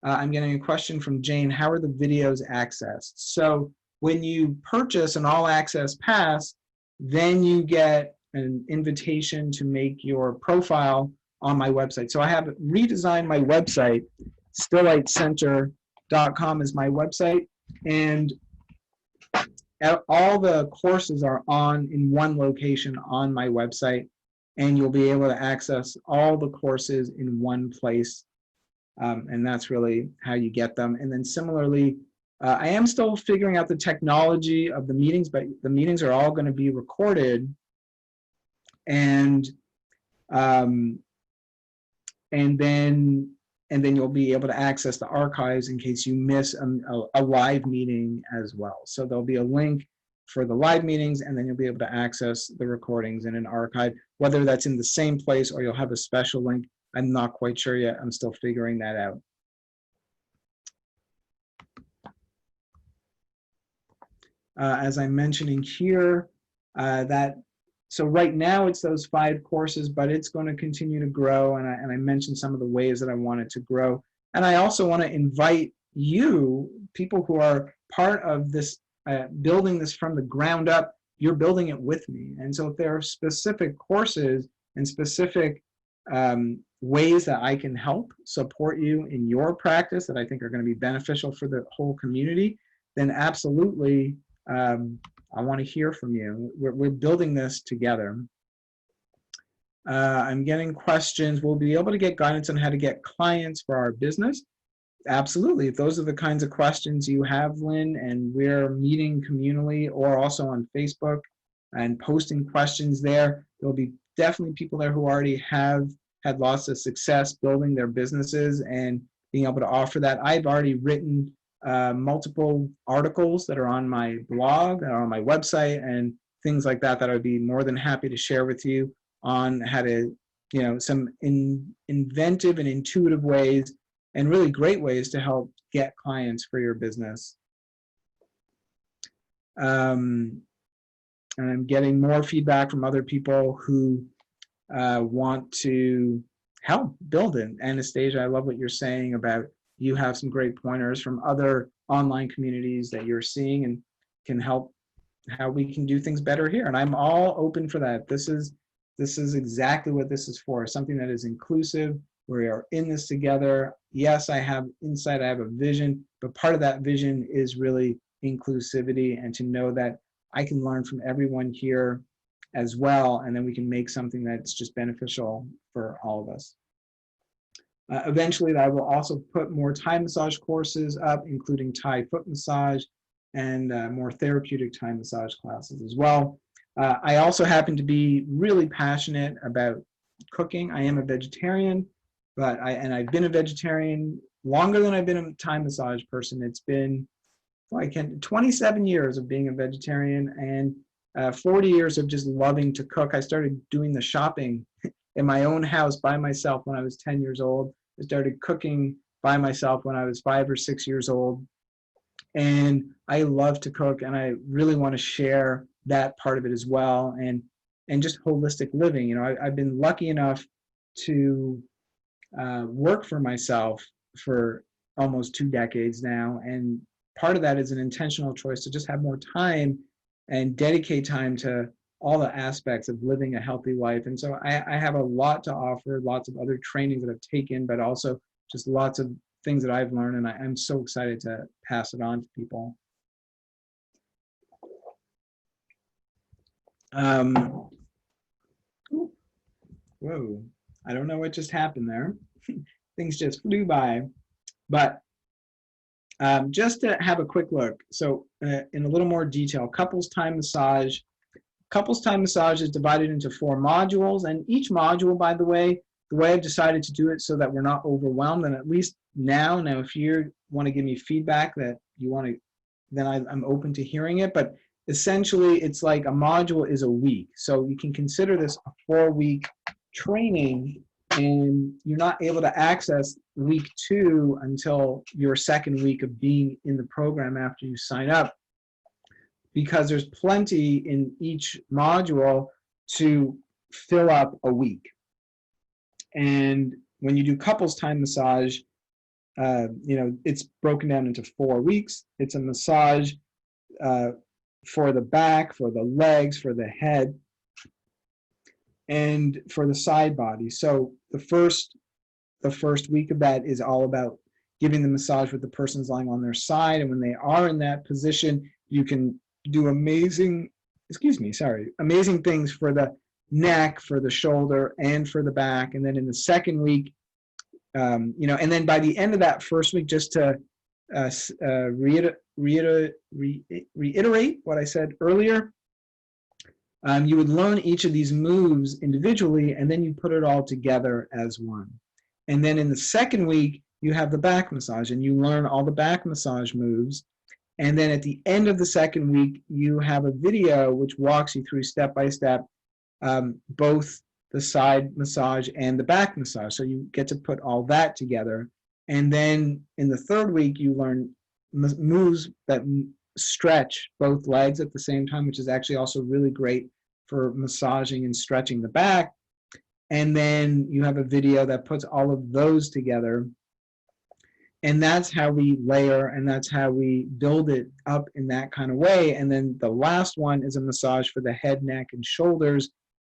I'm getting a question from Jane. How are the videos accessed? So when you purchase an all access pass, then you get an invitation to make your profile on my website. So I have redesigned my website. StilllightCenter.com is my website, and all the courses are in one location on my website, and you'll be able to access all the courses in one place, and that's really how you get them. And then similarly, I am still figuring out the technology of the meetings, but the meetings are all going to be recorded, and then you'll be able to access the archives in case you miss a live meeting as well. So there'll be a link for the live meetings, and then you'll be able to access the recordings in an archive, whether that's in the same place or you'll have a special link. I'm not quite sure yet. I'm still figuring that out. As I'm mentioning here, so right now it's those 5 courses, but it's going to continue to grow, and I mentioned some of the ways that I want it to grow. And I also want to invite you, people who are part of this, building this from the ground up. You're building it with me. And so if there are specific courses and specific ways that I can help support you in your practice that I think are going to be beneficial for the whole community, then absolutely, I want to hear from you. We're building this together. I'm getting questions. We'll be able to get guidance on how to get clients for our business. Absolutely. If those are the kinds of questions you have, Lynn, and we're meeting communally or also on Facebook and posting questions there, there'll be definitely people there who already have had lots of success building their businesses and being able to offer that. I've already written multiple articles that are on my blog, that are on my website, and things like that that I'd be more than happy to share with you on how to, some inventive and intuitive ways and really great ways to help get clients for your business. And I'm getting more feedback from other people who want to help build it. Anastasia, I love what you're saying about you have some great pointers from other online communities that you're seeing and can help how we can do things better here. And I'm all open for that. This is exactly what this is for, something that is inclusive. We are in this together. Yes, I have insight, I have a vision, but part of that vision is really inclusivity and to know that I can learn from everyone here as well, and then we can make something that's just beneficial for all of us. Eventually, I will also put more Thai massage courses up, including Thai foot massage and more therapeutic Thai massage classes as well. I also happen to be really passionate about cooking. I am a vegetarian, but I've been a vegetarian longer than I've been a Thai massage person. It's been 27 years of being a vegetarian and 40 years of just loving to cook. I started doing the shopping in my own house by myself when I was 10 years old. I started cooking by myself when I was 5 or 6 years old. And I love to cook, and I really want to share that part of it as well, and just holistic living. I've been lucky enough to work for myself for almost 2 decades now, and part of that is an intentional choice to just have more time and dedicate time to all the aspects of living a healthy life. And so I have a lot to offer, lots of other trainings that I've taken, but also just lots of things that I've learned, and I'm so excited to pass it on to people. Whoa, I don't know what just happened there. Things just flew by. But just to have a quick look, so in a little more detail, couples time massage. Couples time massage is divided into 4 modules, and each module, by the way I've decided to do it so that we're not overwhelmed, and at least now if you want to give me feedback that you want to, then I'm open to hearing it. But essentially, it's like a module is a week, so you can consider this a 4-week training, and you're not able to access week 2 until your 2nd week of being in the program after you sign up, because there's plenty in each module to fill up a week. And when you do couples time massage, it's broken down into 4 weeks. It's a massage for the back, for the legs, for the head, and for the side body. So the first week of that is all about giving the massage with the person's lying on their side, and when they are in that position, you can do amazing things for the neck, for the shoulder, and for the back. And then in the 2nd week, and then by the end of that 1st week, just to reiterate what I said earlier, you would learn each of these moves individually, and then you put it all together as one. And then in the 2nd week, you have the back massage, and you learn all the back massage moves. And then at the end of the second week, you have a video which walks you through step by step, both the side massage and the back massage. So you get to put all that together. And then in the third week, you learn moves that stretch both legs at the same time, which is actually also really great for massaging and stretching the back. And then you have a video that puts all of those together. And that's how we layer, and that's how we build it up in that kind of way. And then the last one is a massage for the head, neck, and shoulders.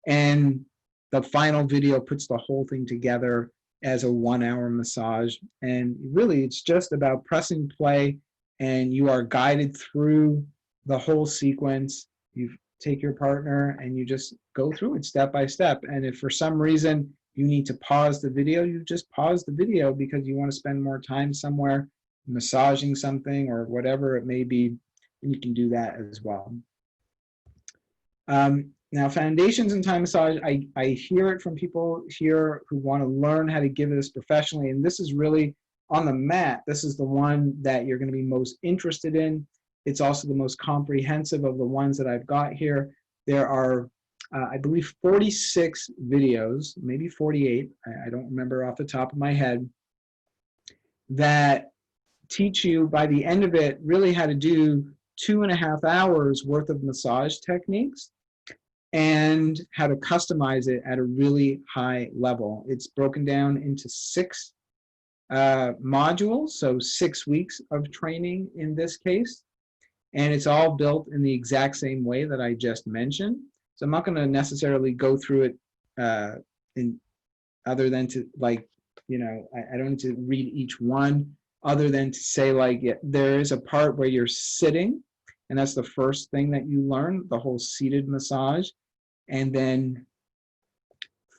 And the final video puts the whole thing together as a 1-hour massage. And really, it's just about pressing play, and you are guided through the whole sequence. You take your partner and you just go through it step by step. And if for some reason you need to pause the video, you just pause the video because you want to spend more time somewhere massaging something or whatever it may be, and you can do that as well. Now, foundations in Thai massage, I hear it from people here who want to learn how to give this professionally, and this is really on the mat. This is the one that you're going to be most interested in. It's also the most comprehensive of the ones that I've got here. There are I believe 46 videos, maybe 48, I don't remember off the top of my head, that teach you by the end of it really how to do 2.5 hours worth of massage techniques and how to customize it at a really high level. It's broken down into 6 modules, so 6 weeks of training in this case, and it's all built in the exact same way that I just mentioned. So I'm not going to necessarily go through it other than to, like, you know, I don't need to read each one other than to say, like, there is a part where you're sitting, and that's the first thing that you learn, the whole seated massage, and then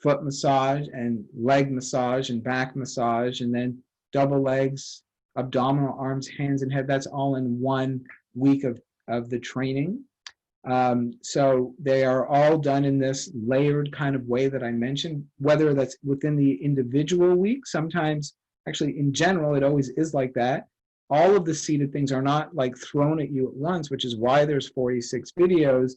foot massage and leg massage and back massage, and then double legs, abdominal, arms, hands, and head. That's all in 1 week of the training. So they are all done in this layered kind of way that I mentioned, whether that's within the individual week. Sometimes, actually in general, it always is like that. All of the seated things are not like thrown at you at once, which is why there's 46 videos.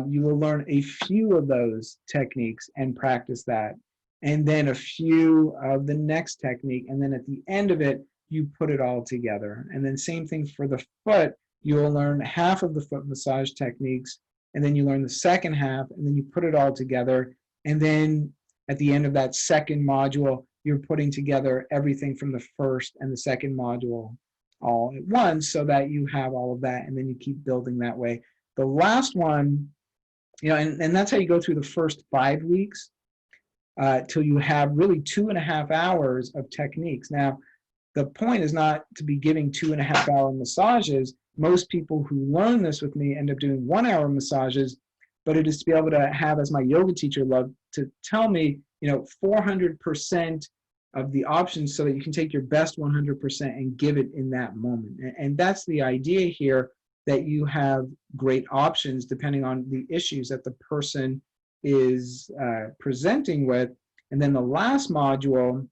You will learn a few of those techniques and practice that, and then a few of the next technique, and then at the end of it, you put it all together. And then same thing for the foot. You'll learn half of the foot massage techniques, and then you learn the second half, and then you put it all together. And then at the end of that second module, you're putting together everything from the first and the second module all at once, so that you have all of that, and then you keep building that way. The last one, you know, and that's how you go through the first 5 weeks till you have really 2.5 hours of techniques. Now, the point is not to be giving 2.5 hour massages. Most people who learn this with me end up doing 1-hour massages, but it is to be able to have, as my yoga teacher loved to tell me, you know, 400% of the options, so that you can take your best 100% and give it in that moment. And that's the idea here, that you have great options depending on the issues that the person is presenting with. And then the last module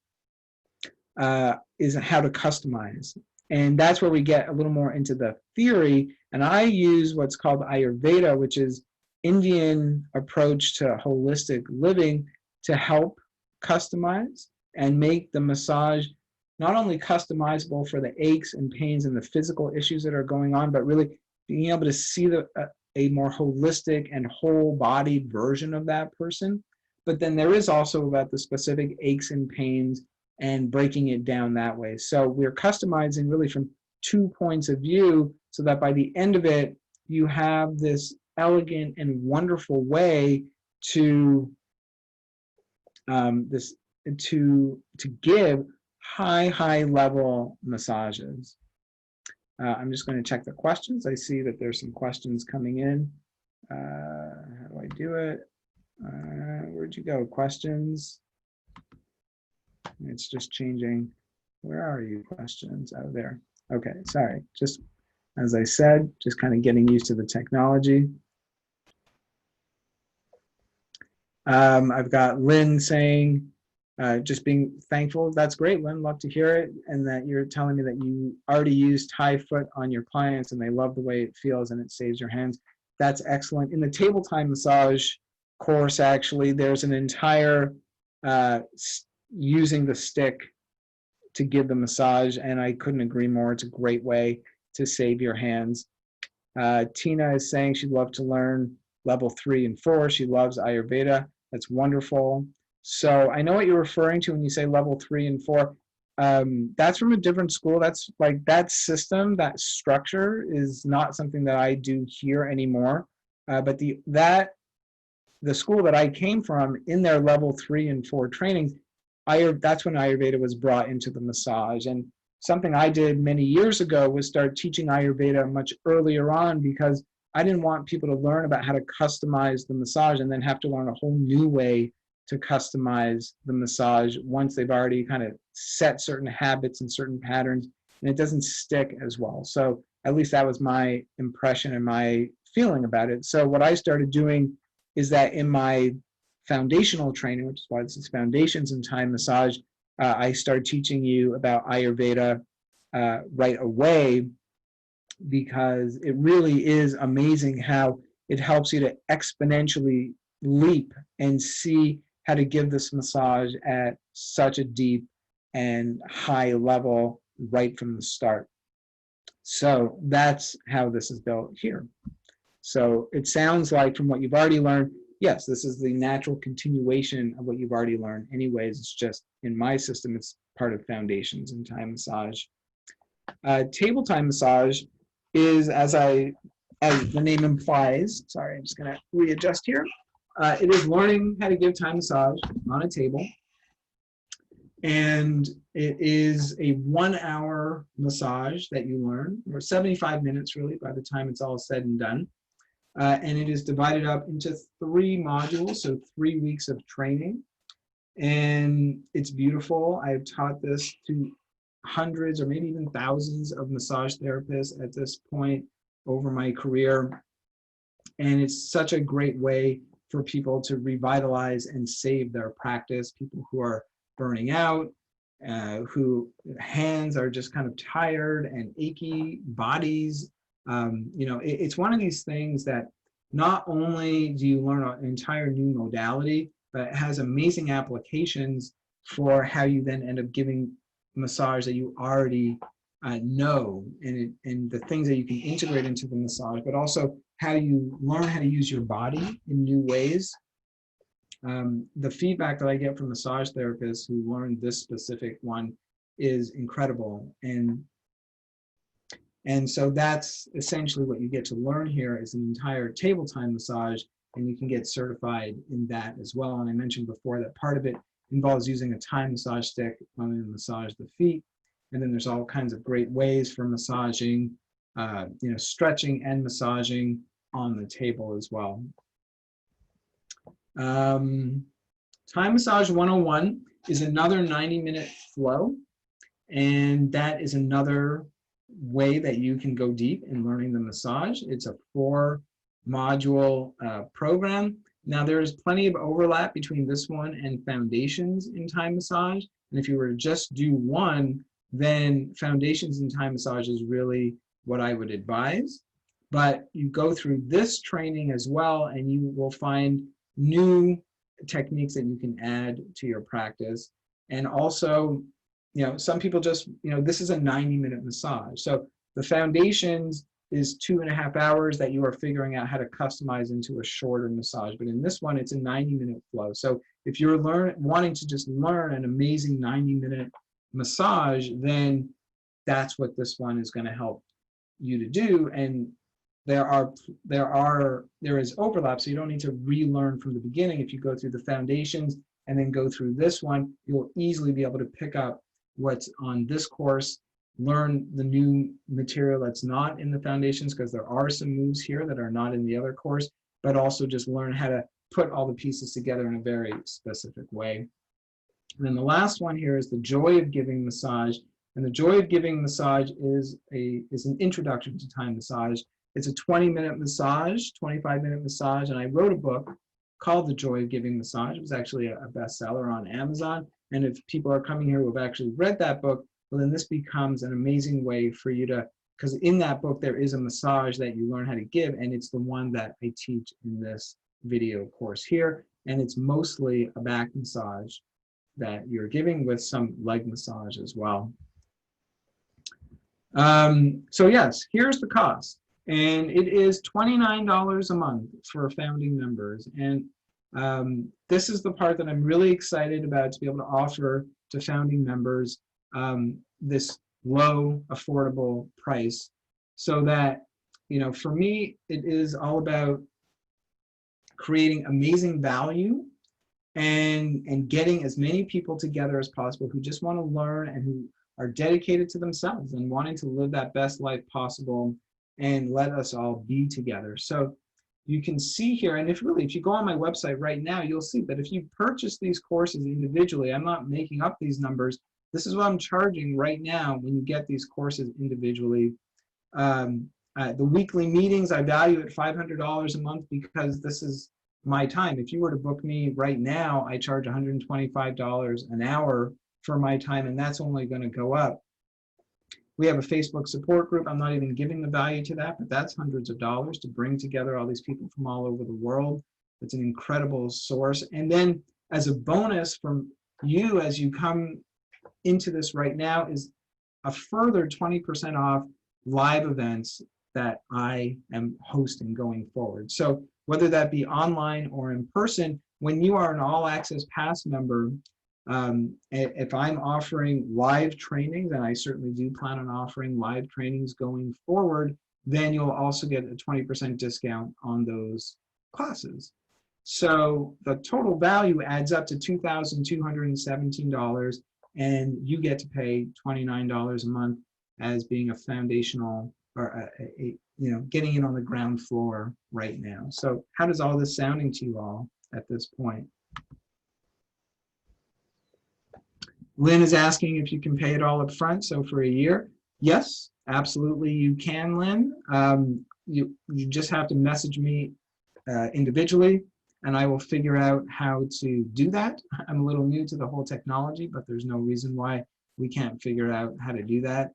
is how to customize. And that's where we get a little more into the theory. And I use what's called Ayurveda, which is Indian approach to holistic living, to help customize and make the massage not only customizable for the aches and pains and the physical issues that are going on, but really being able to see a more holistic and whole-bodied version of that person. But then there is also about the specific aches and pains and breaking it down that way. So we're customizing really from 2 points of view, so that by the end of it, you have this elegant and wonderful way to give high level massages. I'm just going to check the questions. I see that there's some questions coming in. How do I do it? Where'd you go? Questions. It's just changing. Where are you? Questions? Oh, there. Okay, sorry. Just as I said, just kind of getting used to the technology. I've got Lynn saying, just being thankful. That's great, Lynn. Love to hear it. And that you're telling me that you already use Thai foot on your clients and they love the way it feels and it saves your hands. That's excellent. In the table time massage course, actually, there's an entire using the stick to give the massage, and I couldn't agree more. It's a great way to save your hands. Tina is saying she'd love to learn level 3 and 4. She loves Ayurveda. That's wonderful. So I know what you're referring to when you say level 3 and 4. That's from a different school. That's like that system, that structure is not something that I do here anymore. But the school that I came from, in their level 3 and 4 trainings, that's when Ayurveda was brought into the massage. And something I did many years ago was start teaching Ayurveda much earlier on, because I didn't want people to learn about how to customize the massage and then have to learn a whole new way to customize the massage once they've already kind of set certain habits and certain patterns, and it doesn't stick as well. So at least that was my impression and my feeling about it. So what I started doing is that in my foundational training, which is why this is Foundations in Thai Massage, I started teaching you about Ayurveda right away, because it really is amazing how it helps you to exponentially leap and see how to give this massage at such a deep and high level right from the start. So that's how this is built here. So it sounds like, from what you've already learned, yes, this is the natural continuation of what you've already learned. Anyways, it's just in my system, it's part of Foundations in Thai Massage. Table time massage is, as the name implies, sorry, I'm just going to readjust here. It is learning how to give Thai massage on a table. And it is a 1-hour massage that you learn, or 75 minutes really by the time it's all said and done. And it is divided up into 3 modules, so 3 weeks of training. And it's beautiful. I've taught this to hundreds or maybe even thousands of massage therapists at this point over my career. And it's such a great way for people to revitalize and save their practice, people who are burning out, who hands are just kind of tired and achy, bodies. It's one of these things that not only do you learn an entire new modality, but it has amazing applications for how you then end up giving massage that you already know, and the things that you can integrate into the massage, but also how you learn how to use your body in new ways. The feedback that I get from massage therapists who learn this specific one is incredible. And so that's essentially what you get to learn here, is an entire table time massage, and you can get certified in that as well. And I mentioned before that part of it involves using a Thai massage stick when you massage the feet. And then there's all kinds of great ways for massaging, stretching and massaging on the table as well. Thai Massage 101 is another 90-minute flow, and that is another way that you can go deep in learning the massage. It's a 4-module program. Now, there is plenty of overlap between this one and Foundations in Thai Massage, and if you were to just do one, then Foundations in Thai Massage is really what I would advise. But you go through this training as well, and you will find new techniques that you can add to your practice. And also, some people just, this is a 90-minute massage. So the Foundations is 2.5 hours that you are figuring out how to customize into a shorter massage. But in this one, it's a 90-minute flow. So if you're wanting to just learn an amazing 90-minute massage, then that's what this one is going to help you to do. And there is overlap, so you don't need to relearn from the beginning. If you go through the Foundations and then go through this one, you'll easily be able to pick up what's on this course, learn the new material that's not in the Foundations, because there are some moves here that are not in the other course, but also just learn how to put all the pieces together in a very specific way. And then the last one here is the Joy of Giving Massage. And the Joy of Giving Massage is an introduction to Thai massage. It's a 20-minute massage, 25-minute massage, and I wrote a book called The Joy of Giving Massage. It was actually a bestseller on Amazon. And if people are coming here who have actually read that book, well, then this becomes an amazing way for you to, because in that book, there is a massage that you learn how to give, and it's the one that I teach in this video course here. And it's mostly a back massage that you're giving with some leg massage as well. So yes, here's the cost. And it is $29 a month for founding members. And this is the part that I'm really excited about, to be able to offer to founding members this low, affordable price, so that, you know, for me, it is all about creating amazing value and getting as many people together as possible who just want to learn and who are dedicated to themselves and wanting to live that best life possible and let us all be together. So you can see here, and if you go on my website right now, you'll see that if you purchase these courses individually, I'm not making up these numbers, this is what I'm charging right now when you get these courses individually. The weekly meetings I value at $500 a month because this is my time. If you were to book me right now, I charge $125 an hour for my time, and that's only going to go up. We have a Facebook support group. I'm not even giving the value to that, but that's hundreds of dollars to bring together all these people from all over the world. It's an incredible source. And then as a bonus from you as you come into this right now is a further 20% off live events that I am hosting going forward. So whether that be online or in person, when you are an All Access Pass member, if I'm offering live trainings, and I certainly do plan on offering live trainings going forward, then you'll also get a 20% discount on those classes. So the total value adds up to $2,217, and you get to pay $29 a month as being a foundational, or you know, getting in on the ground floor right now. So how does all this sounding to you all at this point? Lynn is asking if you can pay it all up front, so for a year. Yes, absolutely you can, Lynn. You just have to message me individually, and I will figure out how to do that. I'm a little new to the whole technology, but there's no reason why we can't figure out how to do that.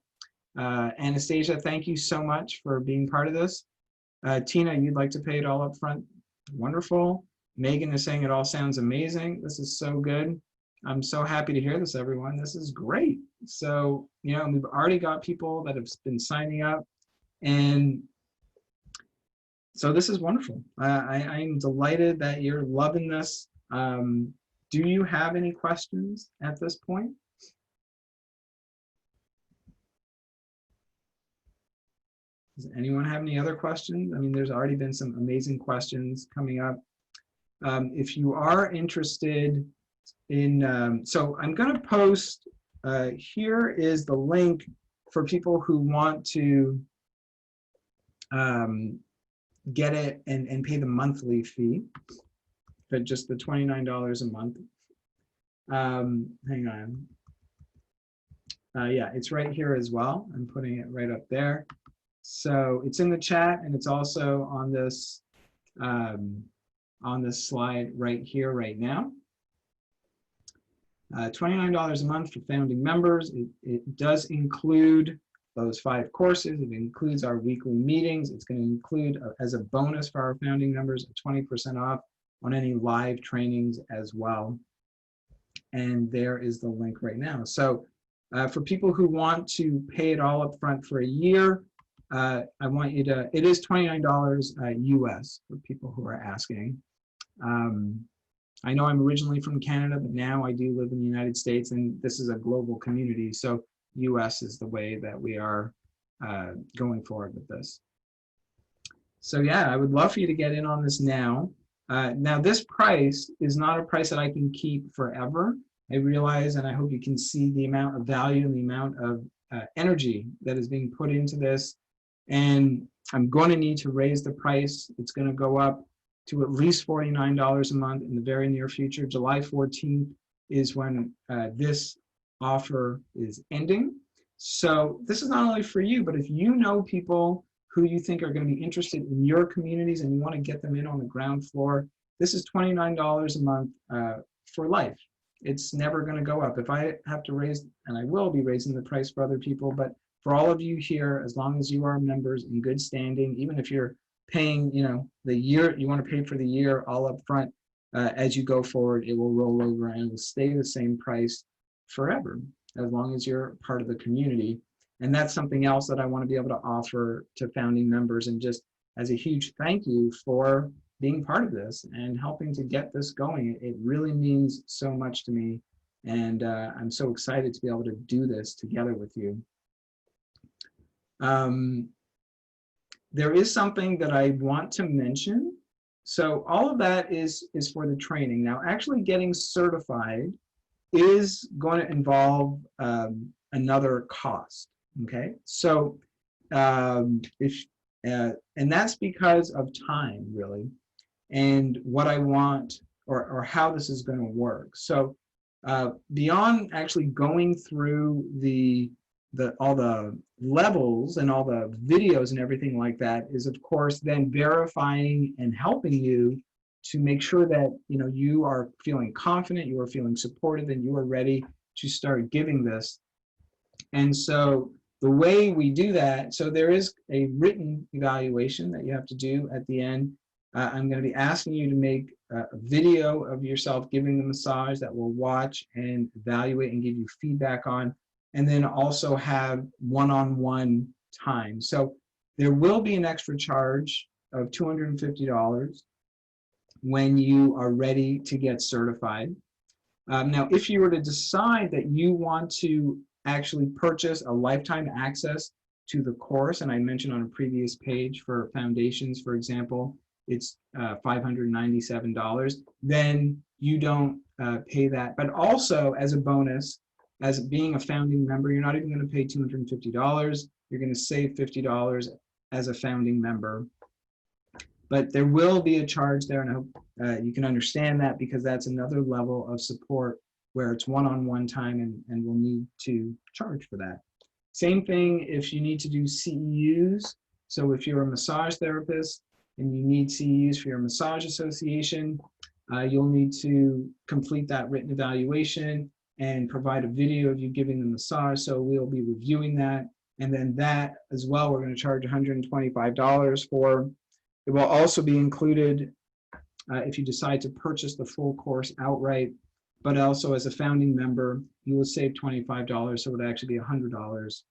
Anastasia, thank you so much for being part of this. Tina, you'd like to pay it all up front? Wonderful. Megan is saying it all sounds amazing. This is so good. I'm so happy to hear this, everyone. This is great. So, you know, we've already got people that have been signing up, and so this is wonderful. I'm delighted that you're loving this. Do you have any questions at this point? Does anyone have any other questions? I mean, there's already been some amazing questions coming up. If you are interested in, so I'm going to post, here is the link for people who want to get it and pay the monthly fee, but just the $29 a month. Hang on. Yeah, it's right here as well. I'm putting it right up there. So it's in the chat, and it's also on this slide right here, right now. $29 a month for founding members. It does include those 5 courses. It includes our weekly meetings. It's going to include, as a bonus for our founding members, a 20% off on any live trainings as well. And there is the link right now. So for people who want to pay it all up front for a year, I want you to, it is $29 US for people who are asking. I know I'm originally from Canada, but now I do live in the United States, and this is a global community. So US is the way that we are going forward with this. So yeah, I would love for you to get in on this now. Now this price is not a price that I can keep forever. I realize, and I hope you can see the amount of value and the amount of energy that is being put into this. And I'm going to need to raise the price. It's going to go up to at least $49 a month in the very near future. July 14th is when this offer is ending. So this is not only for you, but if you know people who you think are going to be interested in your communities and you want to get them in on the ground floor, this is $29 a month for life. It's never going to go up. If I have to raise, and I will be raising the price for other people, but for all of you here, as long as you are members in good standing, even if you're paying, the year, you want to pay for the year all up front, as you go forward, it will roll over and it will stay the same price forever, as long as you're part of the community. And that's something else that I want to be able to offer to founding members, and just as a huge thank you for being part of this and helping to get this going. It really means so much to me, and I'm so excited to be able to do this together with you. There is something that I want to mention. So all of that is for the training. Now, actually getting certified is going to involve another cost. Okay, so and that's because of time, really, and what I want, or how this is going to work. So beyond actually going through all the levels and all the videos and everything like that, is of course then verifying and helping you to make sure that you are feeling confident, you are feeling supported, and you are ready to start giving this. And so the way we do that, so there is a written evaluation that you have to do at the end. I'm going to be asking you to make a video of yourself giving the massage that we'll watch and evaluate and give you feedback on, and then also have one-on-one time. So there will be an extra charge of $250 when you are ready to get certified. Now, if you were to decide that you want to actually purchase a lifetime access to the course, and I mentioned on a previous page for foundations, for example, it's $597, then you don't pay that. But also, as a bonus, as being a founding member, you're not even going to pay $250. You're going to save $50 as a founding member. But there will be a charge there, and I hope you can understand that, because that's another level of support where it's one-on-one time, and we'll need to charge for that. Same thing if you need to do CEUs. So if you're a massage therapist and you need CEUs for your massage association, you'll need to complete that written evaluation and provide a video of you giving the massage. So we'll be reviewing that. And then that as well, we're going to charge $125 for. It will also be included if you decide to purchase the full course outright, but also as a founding member, you will save $25, so it would actually be $100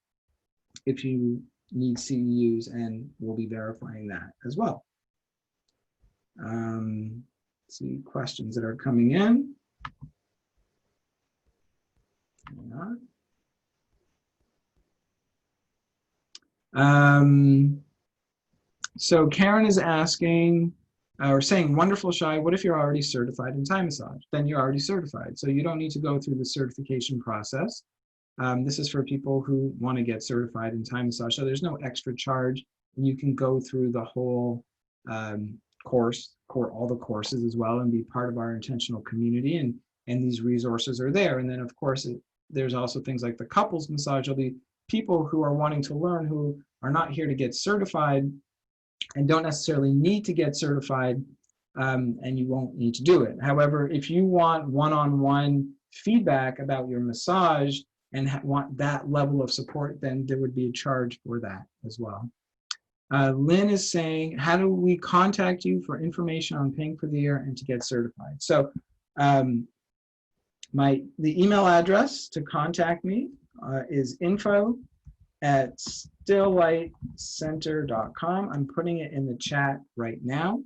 if you need CEUs, and we'll be verifying that as well. Let's see questions that are coming in. So Karen is asking, or saying, wonderful, Shai, what if you're already certified in Thai massage? Then you're already certified, so you don't need to go through the certification process. This is for people who want to get certified in Thai massage, so there's no extra charge, and you can go through the whole all the courses as well, and be part of our intentional community, and these resources are there. And then of course there's also things like the couples massage. There'll be people who are wanting to learn, who are not here to get certified and don't necessarily need to get certified, and you won't need to do it. However, if you want one-on-one feedback about your massage and want that level of support, then there would be a charge for that as well. Lynn is saying, how do we contact you for information on paying for the year and to get certified? So the email address to contact me is info@stilllightcenter.com. I'm putting it in the chat right now.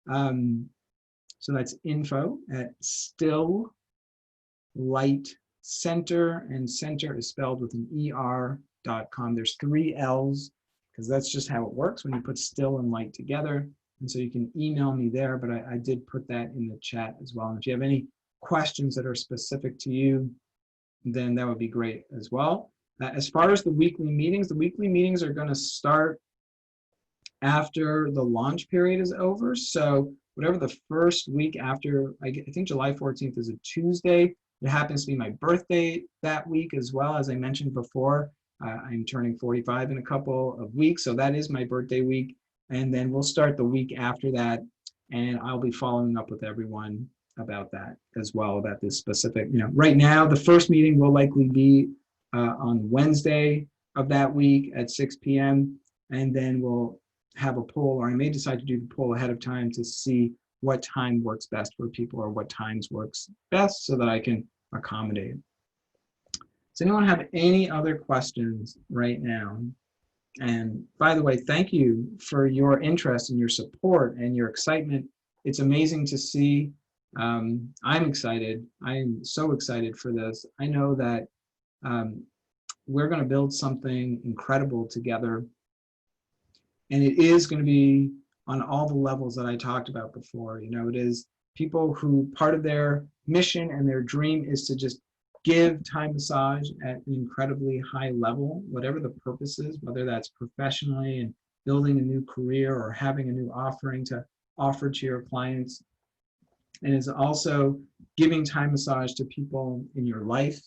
So that's info@stilllightcenter, and center is spelled with an ER.com. There's 3 L's, because that's just how it works when you put still and light together. And so you can email me there, but I did put that in the chat as well. And if you have any questions that are specific to you, then that would be great as well. As far as the weekly meetings are going to start after the launch period is over. So whatever the first week after, I think July 14th is a Tuesday. It happens to be my birthday that week as well. As I mentioned before, I'm turning 45 in a couple of weeks, so that is my birthday week. And then we'll start the week after that, and I'll be following up with everyone about that as well, about this specific, right now, the first meeting will likely be on Wednesday of that week at 6 p.m. And then we'll have a poll, or I may decide to do the poll ahead of time to see what time works best for people or what times works best so that I can accommodate. Does anyone have any other questions right now? And by the way, thank you for your interest and your support and your excitement. It's amazing to see. I'm excited. I'm so excited for this. I know that we're going to build something incredible together. And it is going to be on all the levels that I talked about before. It is people who part of their mission and their dream is to just give Thai massage at an incredibly high level, whatever the purpose is, whether that's professionally and building a new career or having a new offering to offer to your clients. And is also giving Thai massage to people in your life,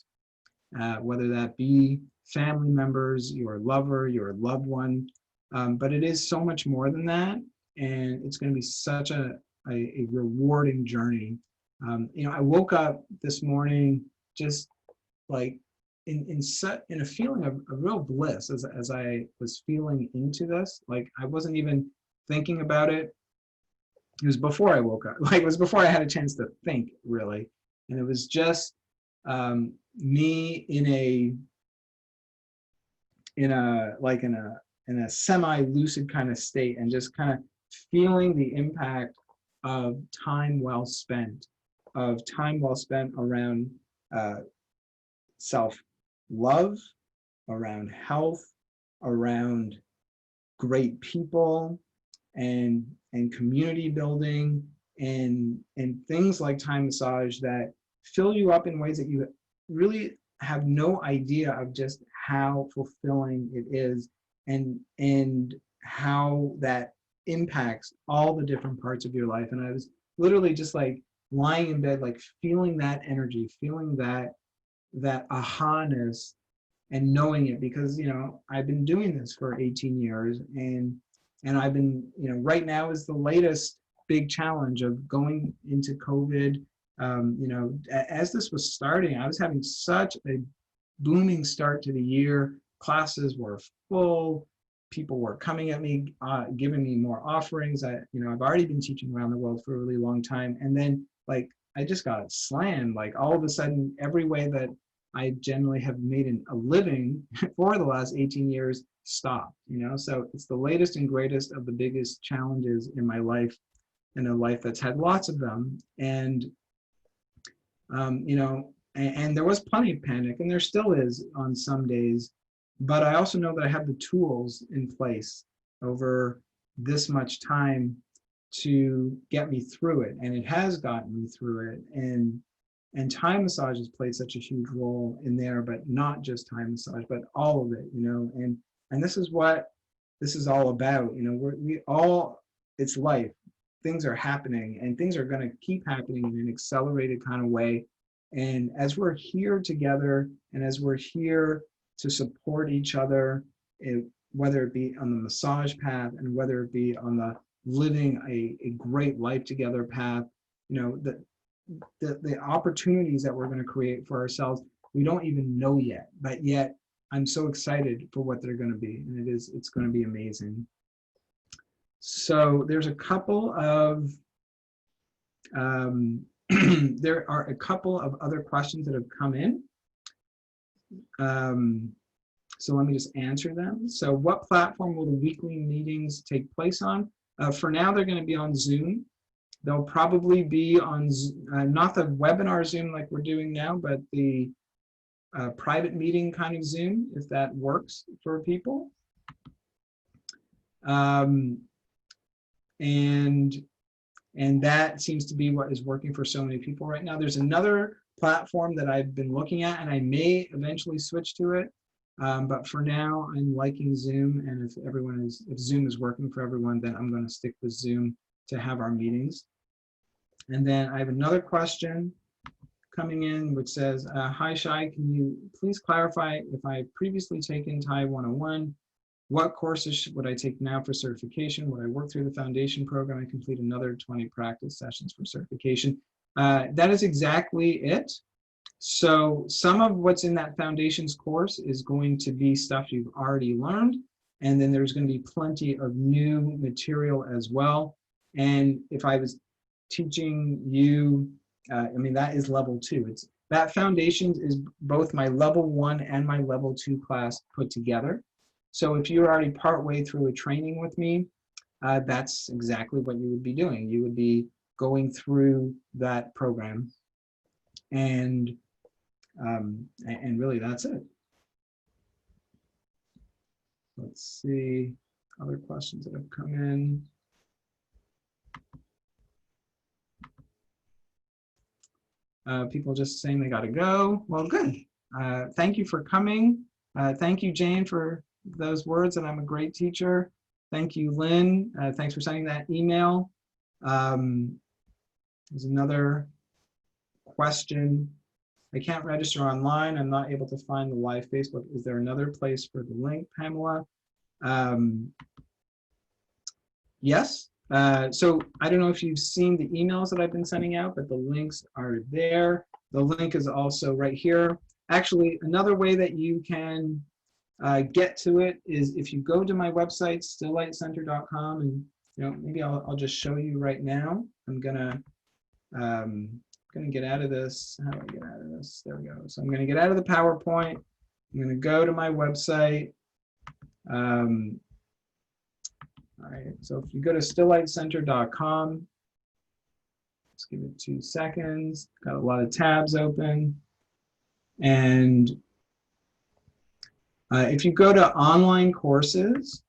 whether that be family members, your lover, your loved one. But it is so much more than that. And it's going to be such a rewarding journey. I woke up this morning just like in a feeling of real bliss as I was feeling into this. Like I wasn't even thinking about it. It was before I woke up. Like it was before I had a chance to think, really. And it was just me in a semi-lucid kind of state, and just kind of feeling the impact of time well spent around self-love, around health, around great people, and community building, and things like Thai massage that fill you up in ways that you really have no idea of just how fulfilling it is, and how that impacts all the different parts of your life. And I was literally just like lying in bed, like feeling that energy, feeling that aha-ness, and knowing it, because I've been doing this for 18 years, and I've been, right now is the latest big challenge of going into COVID. As this was starting, I was having such a booming start to the year. Classes were full. People were coming at me, giving me more offerings. I've already been teaching around the world for a really long time. And then like, I just got slammed. Like all of a sudden, every way that I generally have made a living for the last 18 years stopped, So it's the latest and greatest of the biggest challenges in my life, and a life that's had lots of them. And, and there was plenty of panic, and there still is on some days, but I also know that I have the tools in place over this much time to get me through it. And it has gotten me through it. And Thai massage has played such a huge role in there, but not just Thai massage, but all of it, and this is what this is all about. It's life. Things are happening, and things are going to keep happening in an accelerated kind of way. And as we're here together, and as we're here to support each other, whether it be on the massage path, and whether it be on the living a great life together path, the opportunities that we're going to create for ourselves, we don't even know yet, but yet I'm so excited for what they're going to be, and it's going to be amazing. So there's a couple of there are a couple of other questions that have come in. So let me just answer them. So what platform will the weekly meetings take place on? For now, they're going to be on Zoom. They'll probably be on, not the webinar Zoom like we're doing now, but the private meeting kind of Zoom, if that works for people. And that seems to be what is working for so many people right now. There's another platform that I've been looking at, and I may eventually switch to it. But for now, I'm liking Zoom, and if Zoom is working for everyone, then I'm going to stick with Zoom to have our meetings. And then I have another question coming in, which says, hi Shai, can you please clarify if I previously taken Thai 101, what courses would I take now for certification? Would I work through the foundation program and complete another 20 practice sessions for certification? That is exactly it. So some of what's in that foundations course is going to be stuff you've already learned, and then there's going to be plenty of new material as well. And if I was teaching you, I mean, that is level 2. It's that foundations is both my level 1 and my level 2 class put together. So if you're already partway through a training with me, that's exactly what you would be doing. You would be going through that program, and really that's it. Let's see other questions that have come in. People just saying they got to go. Well, good. Thank you for coming. Thank you, Jane, for those words, and I'm a great teacher. Thank you, Lynn. Thanks for sending that email. There's another question. I can't register online. I'm not able to find the live Facebook. Is there another place for the link, Pamela? Yes. So I don't know if you've seen the emails that I've been sending out, but the links are there. The link is also right here. Actually, another way that you can get to it is if you go to my website, stilllightcenter.com, and maybe I'll just show you right now. I'm gonna get out of this. How do I get out of this? There we go. So I'm gonna get out of the PowerPoint. I'm gonna go to my website. All right, so if you go to stilllightcenter.com, just give it 2 seconds. Got a lot of tabs open. And if you go to online courses,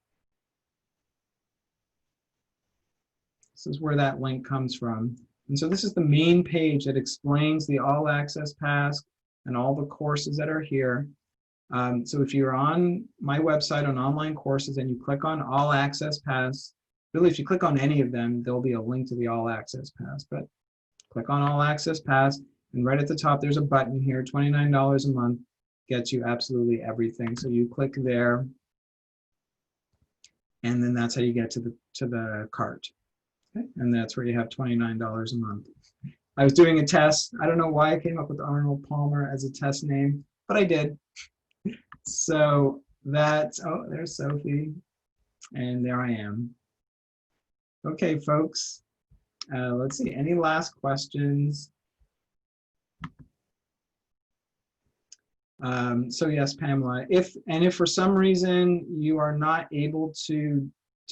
this is where that link comes from. And so this is the main page that explains the all access pass and all the courses that are here. So if you're on my website on online courses and you click on all access pass, really if you click on any of them, there'll be a link to the all access pass, but click on all access pass, and right at the top there's a button here, $29 a month, gets you absolutely everything. So you click there, and then that's how you get to the cart. Okay? And that's where you have $29 a month. I was doing a test. I don't know why I came up with Arnold Palmer as a test name, but I did. So that's, oh, there's Sophie, and there I am. Okay, folks, let's see, any last questions? So yes, Pamela, if for some reason you are not able to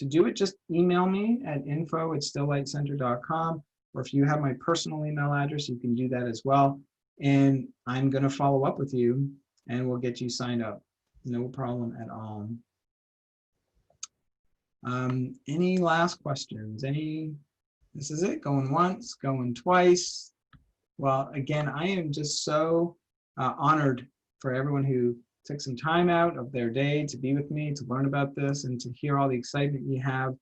do it, just email me at info@stilllightcenter.com, or if you have my personal email address, you can do that as well. And I'm going to follow up with you, and we'll get you signed up. No problem at all. Any last questions? This is it, going once, going twice. Well, again, I am just so honored for everyone who took some time out of their day to be with me, to learn about this, and to hear all the excitement you have.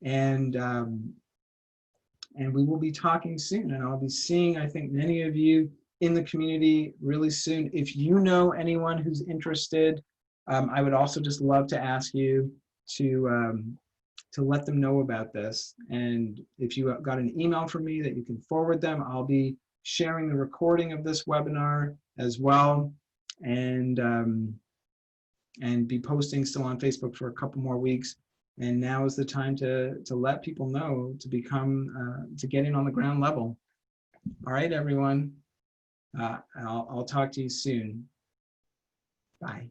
And we will be talking soon, and I'll be seeing, I think, many of you in the community really soon. If you know anyone who's interested, I would also just love to ask you to let them know about this. And if you got an email from me that you can forward them, I'll be sharing the recording of this webinar as well, and be posting still on Facebook for a couple more weeks. And now is the time to let people know, to become, to get in on the ground level. All right, everyone. I'll talk to you soon. Bye.